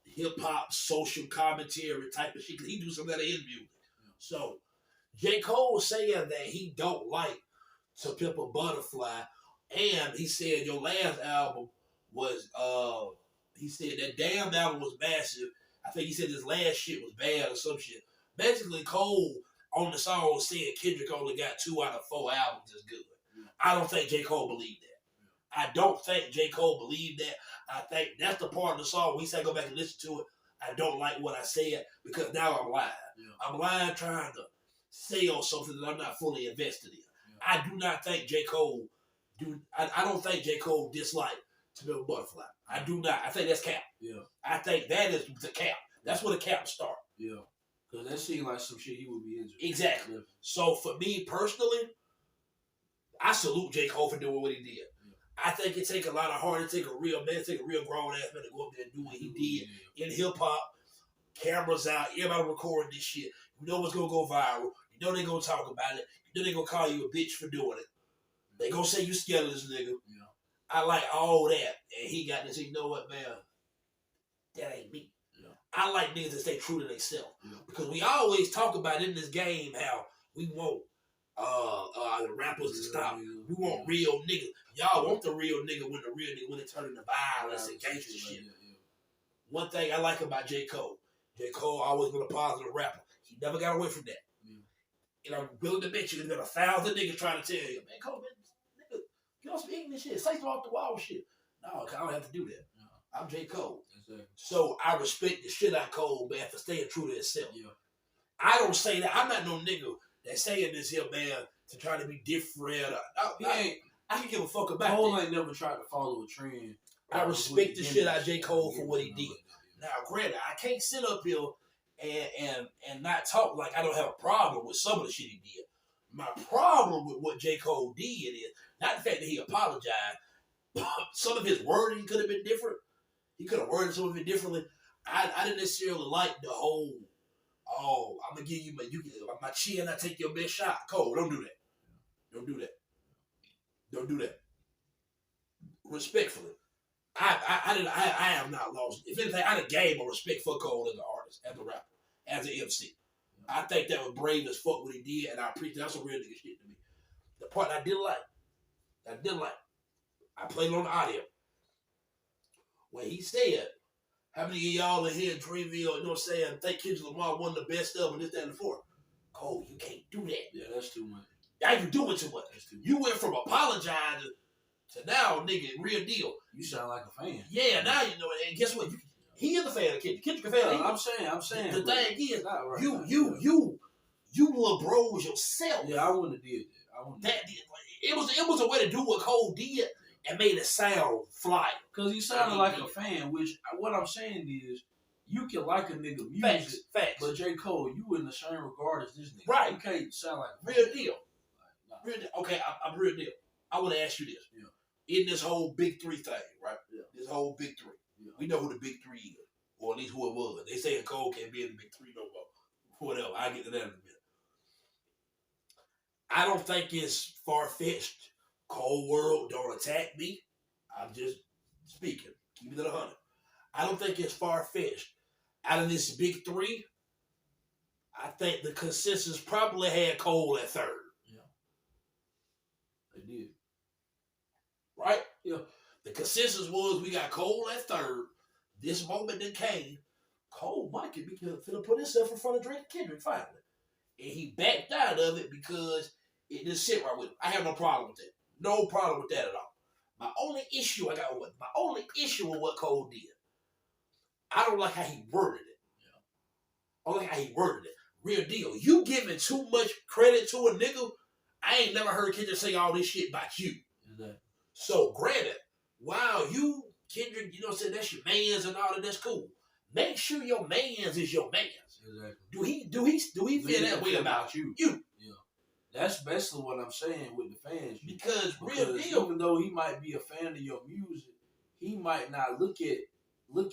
hip-hop social commentary type of shit. Because he do some of that in music. Yeah. So J. Cole saying that he don't like To Pimp a Butterfly, and he said your last album was he said that damn album was massive. I think he said his last shit was bad or some shit. Basically, Cole on the song said Kendrick only got 2 out of 4 albums is good. I don't think J. Cole believed that. I don't think J. Cole believed that. I think that's the part of the song when he said go back and listen to it. I don't like what I said because now I'm lying. Yeah. I'm lying trying to sell something that I'm not fully invested in. Yeah. I do not think J. Cole I don't think J. Cole disliked To Pimp a Butterfly. I do not. I think that's cap. Yeah. I think that is the cap. That's where the cap start. Yeah. Because that seemed like some shit he would be into. Exactly. Yeah. So for me personally, I salute J. Cole for doing what he did. Yeah. I think it take a lot of heart. It take a real grown ass man to go up there and do what he did in hip hop. Cameras out, everybody recording this shit. You know what's gonna go viral. You know they gonna talk about it. You know they gonna call you a bitch for doing it. They gonna say you scared of this nigga. Yeah. I like all that. And he got to say, you know what, man? That ain't me. Yeah. I like niggas that stay true to themselves. Yeah. Because we always talk about in this game how we want the rappers to stop. We want real niggas. Y'all want the real nigga when it turn into violence and gangster shit. Yeah. One thing I like about J. Cole J. Cole always been a positive rapper. He never got away from that. And I'm willing to bet you there's 1,000 niggas trying to tell you, man, Cole, man, nigga, get on some English shit. Say some off the wall shit. No, I don't have to do that. No. I'm J. Cole. Exactly. So I respect the shit out of Cole, man, for staying true to himself. Yeah. I don't say that. I'm not no nigga that's saying this here, man, to try to be different. I can give a fuck about Cole ain't never tried to follow a trend. I respect the shit out of J. Cole for what he did. Now, granted, I can't sit up here and not talk like I don't have a problem with some of the shit he did. My problem with what J. Cole did is not the fact that he apologized. Some of his wording could have been different. He could have worded some of it differently. I didn't necessarily like the whole, I'm gonna give you my chin, I take your best shot. Cole, don't do that. Don't do that. Don't do that. Respectfully. I have not lost. If anything, I done gave my respect for Cole as an artist, as a rapper, as an MC. I think that was brave as fuck what he did, and I appreciate that's some real nigga shit to me. The part I didn't like, I played on the audio. When he said, how many of y'all in here in Dreamville, you know what I'm saying, think Kendrick Lamar one of the best of and this, that, and the fourth. Cole, you can't do that. Yeah, that's too much. Now you doing too much. You went from apologizing to now, nigga, real deal. You sound like a fan. Yeah, now you know it. And guess what? He is a fan of Kendrick. Kendrick a fan of him. I'm saying. The thing is, right, you little bros yourself. Yeah, I wouldn't have did that. It was a way to do what Cole did and made it sound fly. Because he sounded like a fan, which what I'm saying is, you can like a nigga music, facts. But J. Cole, you in the same regard as this nigga. Right. You can't sound like a real deal. Real deal. Okay, I'm real deal. I want to ask you this. Yeah. In this whole big three thing, right? Yeah. This whole big three. Yeah. We know who the big three is, or at least who it was. They say Cole can't be in the big three no more. Whatever. I'll get to that in a minute. I don't think it's far-fetched. Cole World, don't attack me. I'm just speaking. Keep it at 100. I don't think it's far-fetched. Out of this big three, I think the consensus probably had Cole at third. Yeah. They did. Right? Yeah. The consensus was we got Cole at third. This moment that came, Cole might be finna put himself in front of Drake and Kendrick finally. And he backed out of it because it just sit right with him. I have no problem with that. No problem with that at all. My only issue with what Cole did, I don't like how he worded it. Yeah. I don't like how he worded it. Real deal. You giving too much credit to a nigga. I ain't never heard Kendrick say all this shit about you. Exactly. So granted, wow, you, Kendrick, you know what I'm saying, that's your mans and all that, that's cool. Make sure your mans is your mans. Exactly. Do he feel that way about you? Yeah. That's basically what I'm saying with the fans. Because real deal. Even though he might be a fan of your music, he might not look at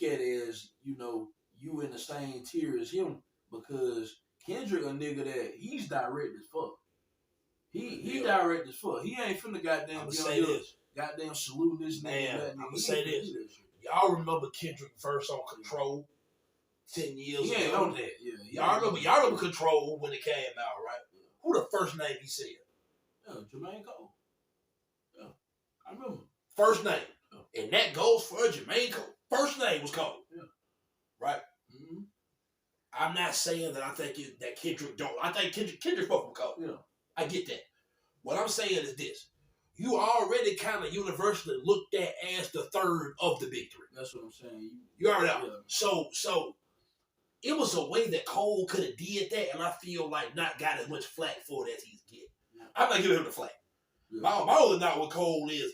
it as, you know, you in the same tier as him, because Kendrick a nigga that he's direct as fuck. He direct as fuck. He ain't finna goddamn say this. Goddamn salute this nigga. I'm gonna say this. Y'all remember Kendrick verse on Control 10 years ago? He ain't on that. Yeah. Y'all remember Control when it came out, right? Who the first name he said? Yeah, Jermaine Cole. Yeah, I remember. First name. Yeah. And that goes for Jermaine Cole. First name was Cole. Yeah. Right? Mm-hmm. I'm not saying that I think that Kendrick don't. I think Kendrick fuck with Cole. Yeah. I get that. What I'm saying is this. You already kind of universally looked at as the third of the big three. That's what I'm saying. You already know. Yeah. So it was a way that Cole could have did that, and I feel like not got as much flack for it as he's getting. Yeah. I'm not giving him the flack. Yeah. My only doubt with Cole is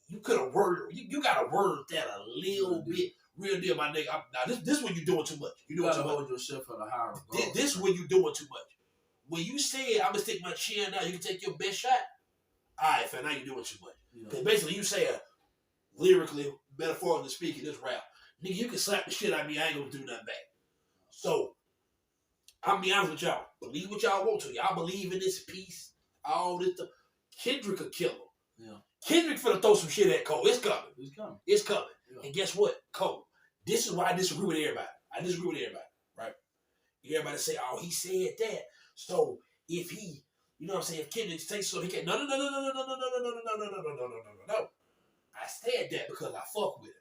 you could have worded. You got to word that a little bit. Real deal, my nigga. Now this when you doing too much. You doing too much. Hold yourself at a higher regard. This when you doing too much. When you said I'm gonna stick my chin out, you can take your best shot. All right, fam, now you're doing too much. Because basically you say lyrically, metaphorically speaking, this rap, nigga, you can slap the shit out of me, I ain't gonna do nothing back. So, I'm be honest with y'all. Believe what y'all want to. Y'all believe in this piece, all this stuff. Kendrick a killer. Yeah. Kendrick finna throw some shit at Cole. It's coming. It's coming. Yeah. And guess what? Cole, this is why I disagree with everybody. Right? Everybody say, oh, he said that. So, if he, you know what I'm saying, if Kendrick says so, he can't, no. I said that because I fuck with him.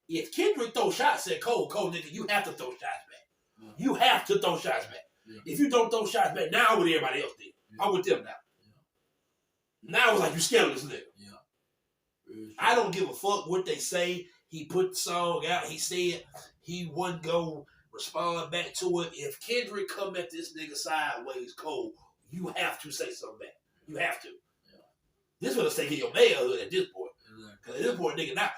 If Kendrick throw shots at Cole, nigga, you have to throw shots back. Yeah. You have to throw shots back. Yeah. If you don't throw shots back, now I'm with everybody else did. Yeah. I'm with them now. Yeah. Now it's like you scared of this nigga. Yeah. I don't give a fuck what they say. He put the song out. He said he wouldn't go respond back to it. If Kendrick come at this nigga sideways cold, you have to say something back. You have to. Yeah. This is what it's taking your manhood at this point. Because at this point, nigga, now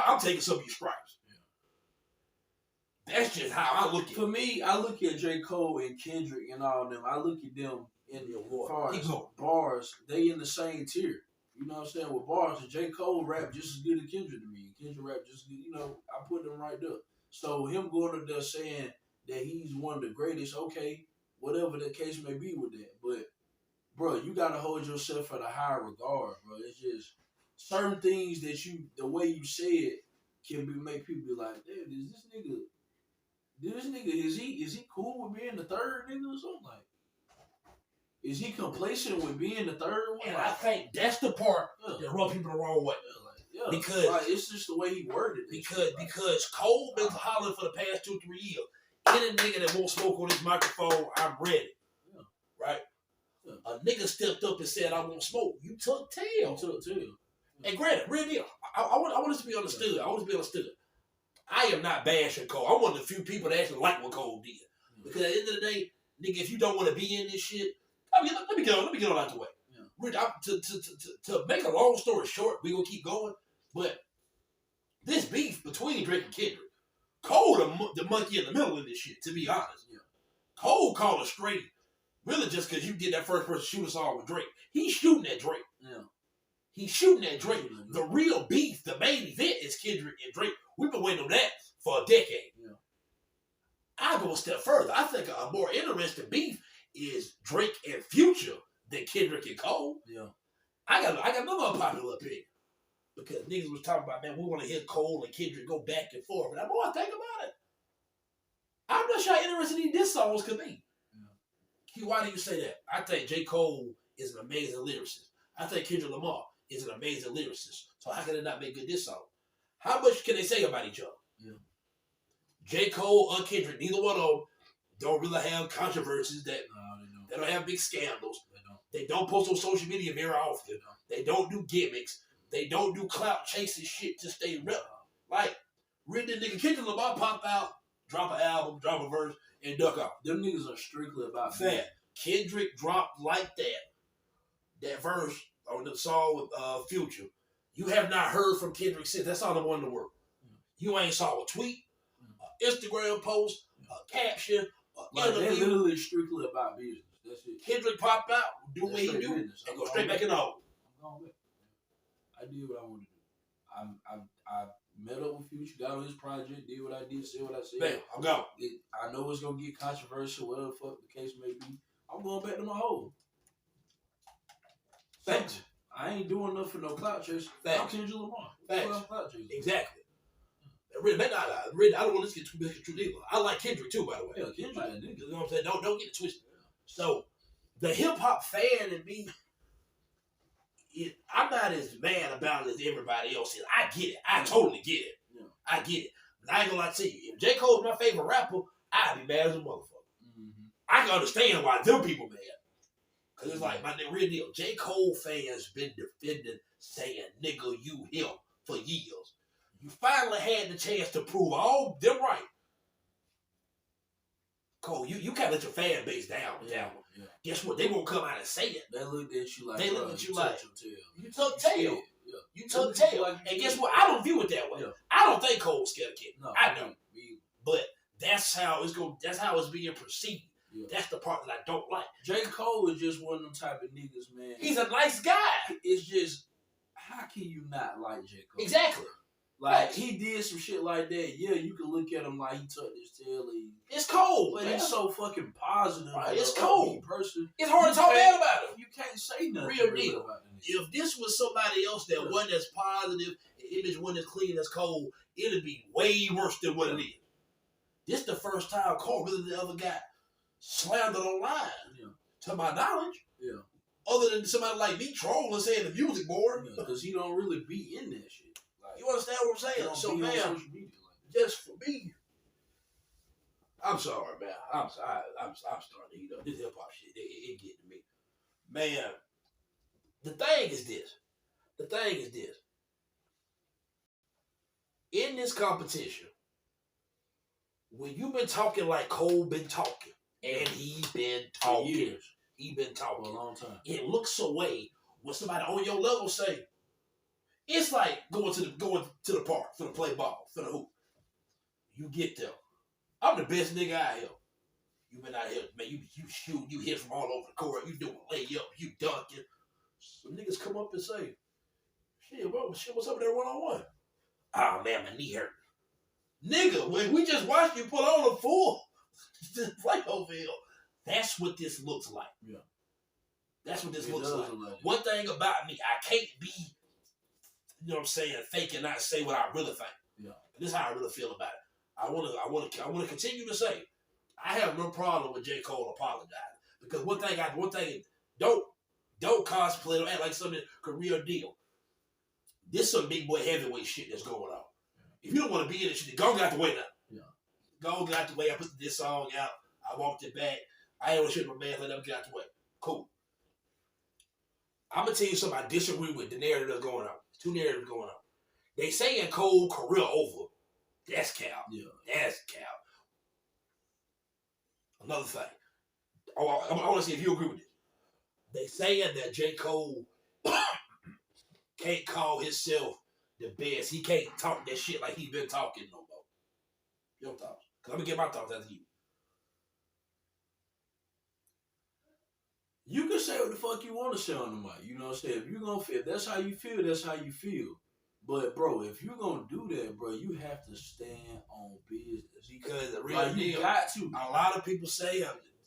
I'm taking some of your stripes. Yeah. That's just how I look at it. For me, I look at J. Cole and Kendrick and all of them. I look at them in the bars. They in the same tier. You know what I'm saying? With bars, and J. Cole rap just as good as Kendrick to me. Kendrick rap just as good. You know, I put them right there. So him going up there saying that he's one of the greatest, okay, whatever the case may be with that. But, bro, you got to hold yourself at a higher regard, bro. It's just certain things that the way you say it can make people be like, damn, this nigga, is he cool with being the third nigga or something? Like, is he complacent with being the third one? And I think that's the part that rub people the wrong way. Because it's just the way he worded it. Because Cole been hollering for the past 2-3 years. Any nigga that won't smoke on this microphone, I'm ready. Yeah. Right? Yeah. A nigga stepped up and said, I won't smoke. You took tail. And granted, real deal. I want this to be understood. I want this to be understood. I am not bashing Cole. I'm one of the few people that actually like what Cole did. Because at the end of the day, nigga, if you don't want to be in this shit, I mean, let me get on out the way. Yeah. To make a long story short, we gonna keep going. But this beef between Drake and Kendrick, Cole the monkey in the middle of this shit. To be honest, Cole called it straight, really just because you did that first person shooter song with Drake. He's shooting at Drake. Yeah, he's shooting at Drake. The real beef, the main event, is Kendrick and Drake. We've been waiting on that for a decade. Yeah. I go a step further. I think a more interesting beef is Drake and Future than Kendrick and Cole. Yeah. I got another unpopular opinion. Because niggas was talking about, man, we want to hear Cole and Kendrick go back and forth. And I'm going to think about it. I'm not sure how interested in these songs could be. Yeah. Why do you say that? I think J. Cole is an amazing lyricist. I think Kendrick Lamar is an amazing lyricist. So how can they not make good diss songs? How much can they say about each other? Yeah. J. Cole or Kendrick, neither one of them don't really have controversies that they don't have big scandals. They don't post on social media very often. They don't do gimmicks. They don't do clout chasing shit to stay relevant. Like, really, nigga, Kendrick Lamar pop out, drop an album, drop a verse, and duck off. Them niggas are strictly about that. Kendrick dropped like that verse on the song with Future. You have not heard from Kendrick since. That's all the one in the world. You ain't saw a tweet, an Instagram post, a caption, they're literally strictly about business. That's it. Kendrick popped out, do what he do, and go straight back in the hole. I did what I wanted to do. I met up with Future, got on his project, did what I did, said what I said. Bam, I'm gone. I know it's gonna get controversial, whatever the fuck the case may be. I'm going back to my hole. Thanks. I ain't doing nothing for no clout chase. I'm Kendrick Lamar. Thanks. Exactly. I don't want to get too big of a I like Kendrick too, by the way. Yeah, Kendrick, like, you know what I'm saying? Don't get it twisted. So the hip hop fan in me, I'm not as mad about it as everybody else is. I get it. I totally get it. Yeah. I get it. But I ain't gonna lie to you. If J. Cole's my favorite rapper, I'd be mad as a motherfucker. Mm-hmm. I can understand why them people mad. Because it's like, my real deal. J. Cole fans been defending, saying, nigga, you him for years. You finally had the chance to prove all them right. Cole, you can't let your fan base down with that one. Yeah. Guess what? They won't come out and say it. They looked at you like, they look at you like, you took tail. Yeah. You took tail. Like, and guess what? I don't view it that way. Yeah. I don't think Cole's scared of Kendrick. No, I don't. But that's how it's going. That's how it's being perceived. Yeah. That's the part that I don't like. J. Cole is just one of them type of niggas, man. He's a nice guy. It's just, how can you not like J. Cole? Exactly. Like, he did some shit like that. Yeah, you can look at him like he tucked his tail. It's cold, but he's so fucking positive. Right, it's cold. Person. It's hard to talk bad about him. You can't say nothing. Real deal. About if this was somebody else that wasn't as positive, the image wasn't as clean as Cole, it'd be way worse than what it is. This the first time Cole really ever got slandered online, to my knowledge. Yeah. Other than somebody like me trolling saying the music board. Because he don't really be in that shit. You understand what I'm saying? So, man, just for me, I'm sorry, man. I'm sorry. I'm starting to heat up. This hip hop shit, it get to me, man. The thing is this. In this competition, when you've been talking like Cole been talking, and he been talking, for a long time. It looks away when somebody on your level say, it's like going to the park for the play ball, for the hoop. You get there. I'm the best nigga out here. You been out here, man. You shoot, you hit from all over the court. You doing layup, you dunking. Some niggas come up and say, shit, what's up there 1-on-1? Oh man, my knee hurt. Nigga, when we just watched you put on a full play over here. That's what this looks like. Yeah. That's what this looks like. One thing about me, I can't be, you know what I'm saying, fake and not say what I really think. Yeah. This is how I really feel about it. I want to continue to say, I have no problem with J. Cole apologizing, because one thing, don't cosplay or act like something career deal. This some big boy heavyweight shit that's going on. If you don't want to be in this shit, go out the way now. Yeah. Go out the way. I put this song out. I walked it back. I ain't want to shit my man. Let them get out the way. Cool. I'm gonna tell you something I disagree with the narrative that's going on. Two narratives going on. They saying Cole career over. That's cap. Yeah. That's cap. Another thing. I want to see if you agree with this. They saying that J. Cole can't call himself the best. He can't talk that shit like he been talking no more. Your thoughts? Cause I'm gonna get my thoughts after you. You can say what the fuck you want to say on the mic. You know what I'm saying? If you gonna feel, that's how you feel. That's how you feel. But bro, if you gonna do that, bro, you have to stand on business. Because the real deal, you got to. A lot of people say,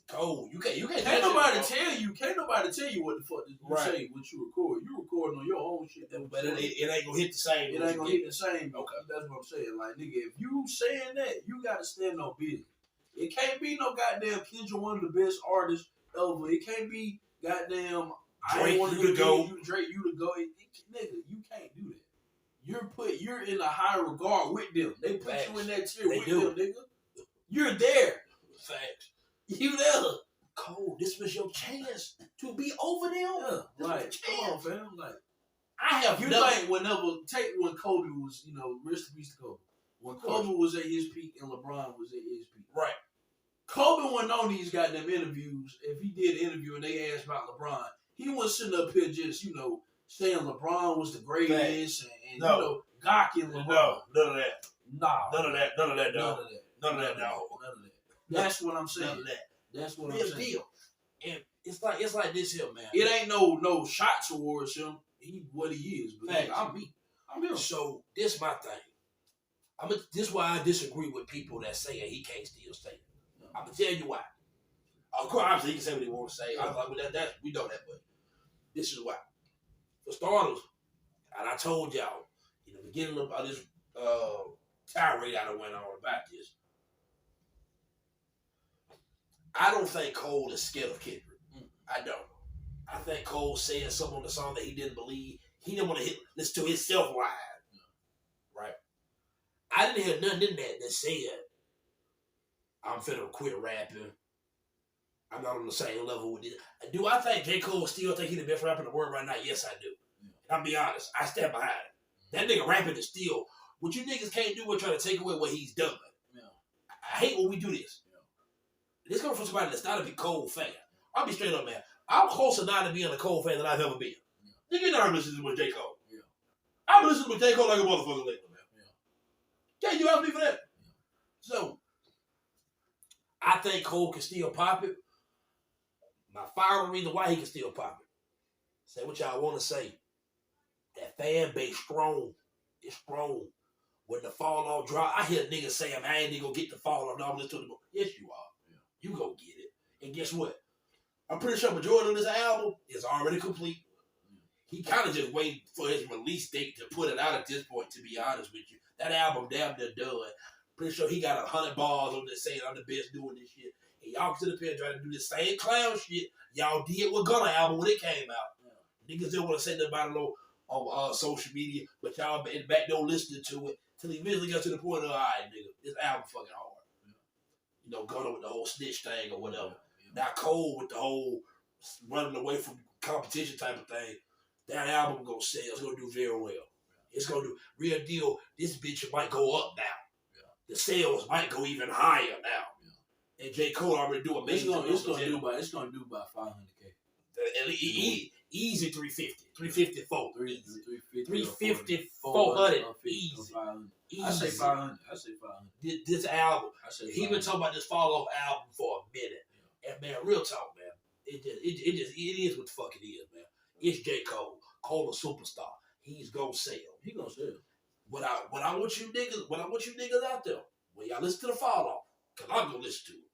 Cole, you can't. Can't nobody tell you. Can't nobody tell you what the fuck you right. say what you record. You recording on your own shit. But it ain't gonna hit the same. It ain't gonna hit the same. Okay, that's what I'm saying. Like nigga, if you saying that, you gotta stand on business. It can't be no goddamn Kendrick, one of the best artists ever. It can't be goddamn Drake, you to go. Drake, you to go. Nigga, you can't do that. You're in a high regard with them. They put Facts. you in that tier they with do. them, nigga. You're there. Facts. You there. Cole, this was your chance to be over them. Yeah, like, come on, fam. Like, I have you never. think when Kobe was, rest in peace to Kobe. When Kobe was at his peak and LeBron was at his peak. Right. Kobe wasn't on these goddamn interviews. If he did an interview and they asked about LeBron, he wasn't sitting up here just, saying LeBron was the greatest and gawking LeBron. No, none of that. Nah. None of that, dog. None of that, dog. None of that. That's what I'm saying. None of that. That's what Real I'm saying. deal. And it's like this here, man. It ain't no shot towards him. He what he is, but Facts. I'm me. I'm him. So this my thing. This is why I disagree with people that say he can't still say it. I'm gonna tell you why. Of course, obviously he can say what he want to say. We know that, but this is why. For starters, and I told y'all in the beginning of this tirade I went on about this. I don't think Cole is scared of Kendrick. I don't. I think Cole said something on the song that he didn't believe. He didn't want to listen to himself live. Right? I didn't hear nothing in that said, I'm finna quit rapping. I'm not on the same level with this. Do I think J. Cole still think he's the best rapper in the world right now? Yes, I do. And I'll be honest. I stand behind it. That nigga rapping is still, what you niggas can't do is try to take away what he's done. Yeah. I hate when we do this. Yeah. This comes from somebody that's not a big Cole fan. I'll be straight up, man. I'm closer now to being a Cole fan than I've ever been. Yeah. Nigga, you never listened to J. Cole. Yeah. I've been listening to J. Cole like a motherfucker lately, man. Yeah. Can't you ask me for that? Yeah. So, I think Cole can still pop it. My final reason why he can still pop it. Say what y'all want to say. That fan base strong. It's strong. When the fall off drop, I hear niggas saying, I ain't gonna get the fall off. No, I'm listening to the Yes, you are. Yeah. You go get it. And guess what? I'm pretty sure majority of this album is already complete. He kind of just waiting for his release date to put it out at this point, to be honest with you. That album damn near done. Pretty sure he got 100 bars on this saying I'm the best doing this shit. And y'all can sit up here and try to do the same clown shit y'all did with Gunna album when it came out. Yeah. Niggas didn't want to say nothing about it on social media, but y'all in the back door listening to it till he eventually got to the point of, all right, nigga, this album fucking hard. Gunna with the whole snitch thing or whatever. Now Cole with the whole running away from competition type of thing. That album gonna sell. It's gonna do very well. It's gonna do real deal. This bitch might go up now. The sales might go even higher now. And J. Cole already do amazing. It's gonna do about 500K. Easy 350. 354. 350. 400. Easy. I say 500. This album. He been 500. talking about this follow-up album for a minute. And man, real talk, man. It is what the fuck it is, man. It's J. Cole. Cole a superstar. He's gonna sell. He gonna sell. What I want you niggas out there, when y'all listen to the follow, cause I'm gonna listen to it.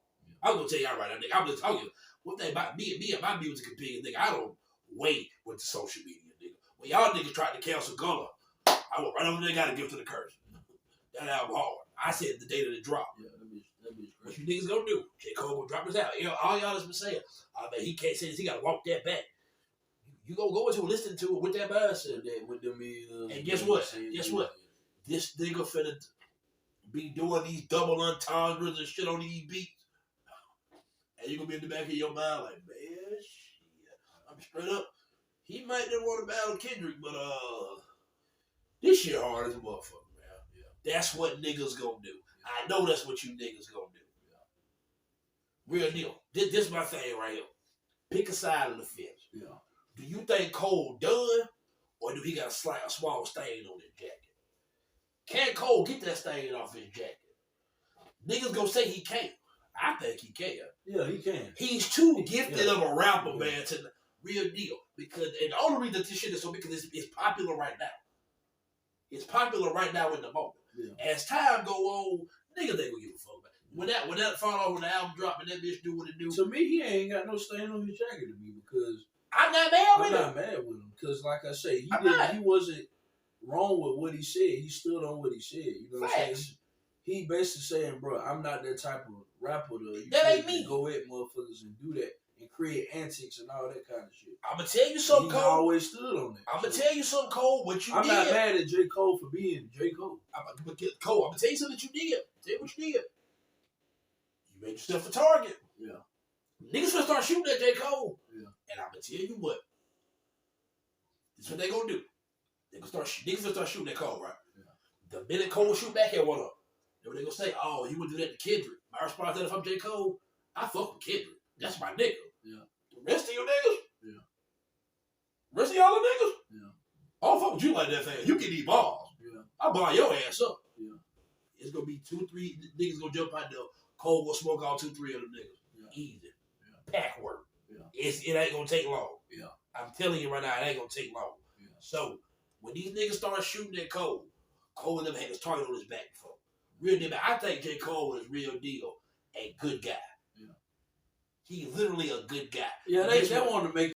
I'm gonna tell y'all right now, nigga. I'm listening. One thing about me and my music opinion, nigga, I don't wait with the social media, nigga. When y'all niggas tried to cancel Gunna, I went right over there, gotta give to the curse. That album hard. I said the day that it dropped. Yeah, that bitch What you niggas gonna do? J. Cole gonna drop his album. All y'all has been saying, man, he can't say this, he gotta walk that back. You gonna go into it, listen to it with that mindset. With them and guess what? This nigga finna be doing these double entendres and shit on these beats. And you gonna be in the back of your mind like, man, shit. I'm straight up. He might not want to battle Kendrick, but this shit hard as a motherfucker, man. Yeah. That's what niggas gonna do. I know that's what you niggas gonna do. Yeah. Real deal. This my thing right here. Pick a side of the fence. Yeah. Do you think Cole done, or do he got a small stain on his jacket? Can Cole get that stain off his jacket? Niggas gonna say he can't. I think he can. Yeah, he can. He's too gifted of a rapper, man, to real deal. Because, and the only reason this shit is so because it's popular right now. It's popular right now in the moment. Yeah. As time go on, niggas ain't gonna give a fuck about it. When that fall off, when the album drop and that bitch do what it do. To me, he ain't got no stain on his jacket to me because I'm not mad with him. I'm not mad with him because, like I say, he wasn't wrong with what he said. He stood on what he said. You know what I'm saying? He basically saying, bro, I'm not that type of rapper that ain't me. Go at motherfuckers and do that and create antics and all that kind of shit. I'm gonna tell you something, Cole. He always stood on that. I'm gonna tell you something, Cole. What you I'm did. not mad at J. Cole for being J. Cole. Cole, I'm gonna tell you something that you did. Tell you what you did. You made yourself a target. Yeah. Niggas gonna start shooting at J. Cole. Yeah. And I'm gonna tell you what. This is what they gonna do. Niggas gonna start shooting at Cole, right? Yeah. The minute Cole shoot back at one up, then they gonna say, "Oh, you would do that to Kendrick." My response to that, if I'm J. Cole, I fuck with Kendrick. That's my nigga. Yeah. The rest of you niggas, yeah. Rest of y'all niggas, yeah. I don't fuck with you like that, fam. You get these balls. Yeah. I'll buy your ass up. Yeah. It's gonna be 2-3 niggas gonna jump out there. Cole will smoke all 2-3 of them niggas. Yeah. Easy. Yeah. Pack work. Yeah. It ain't gonna take long. Yeah. I'm telling you right now, it ain't gonna take long. Yeah. So when these niggas start shooting at Cole and them had his target on his back before. Real deal. I think J. Cole is real deal a good guy. Yeah. He's literally a good guy. Yeah, they want to make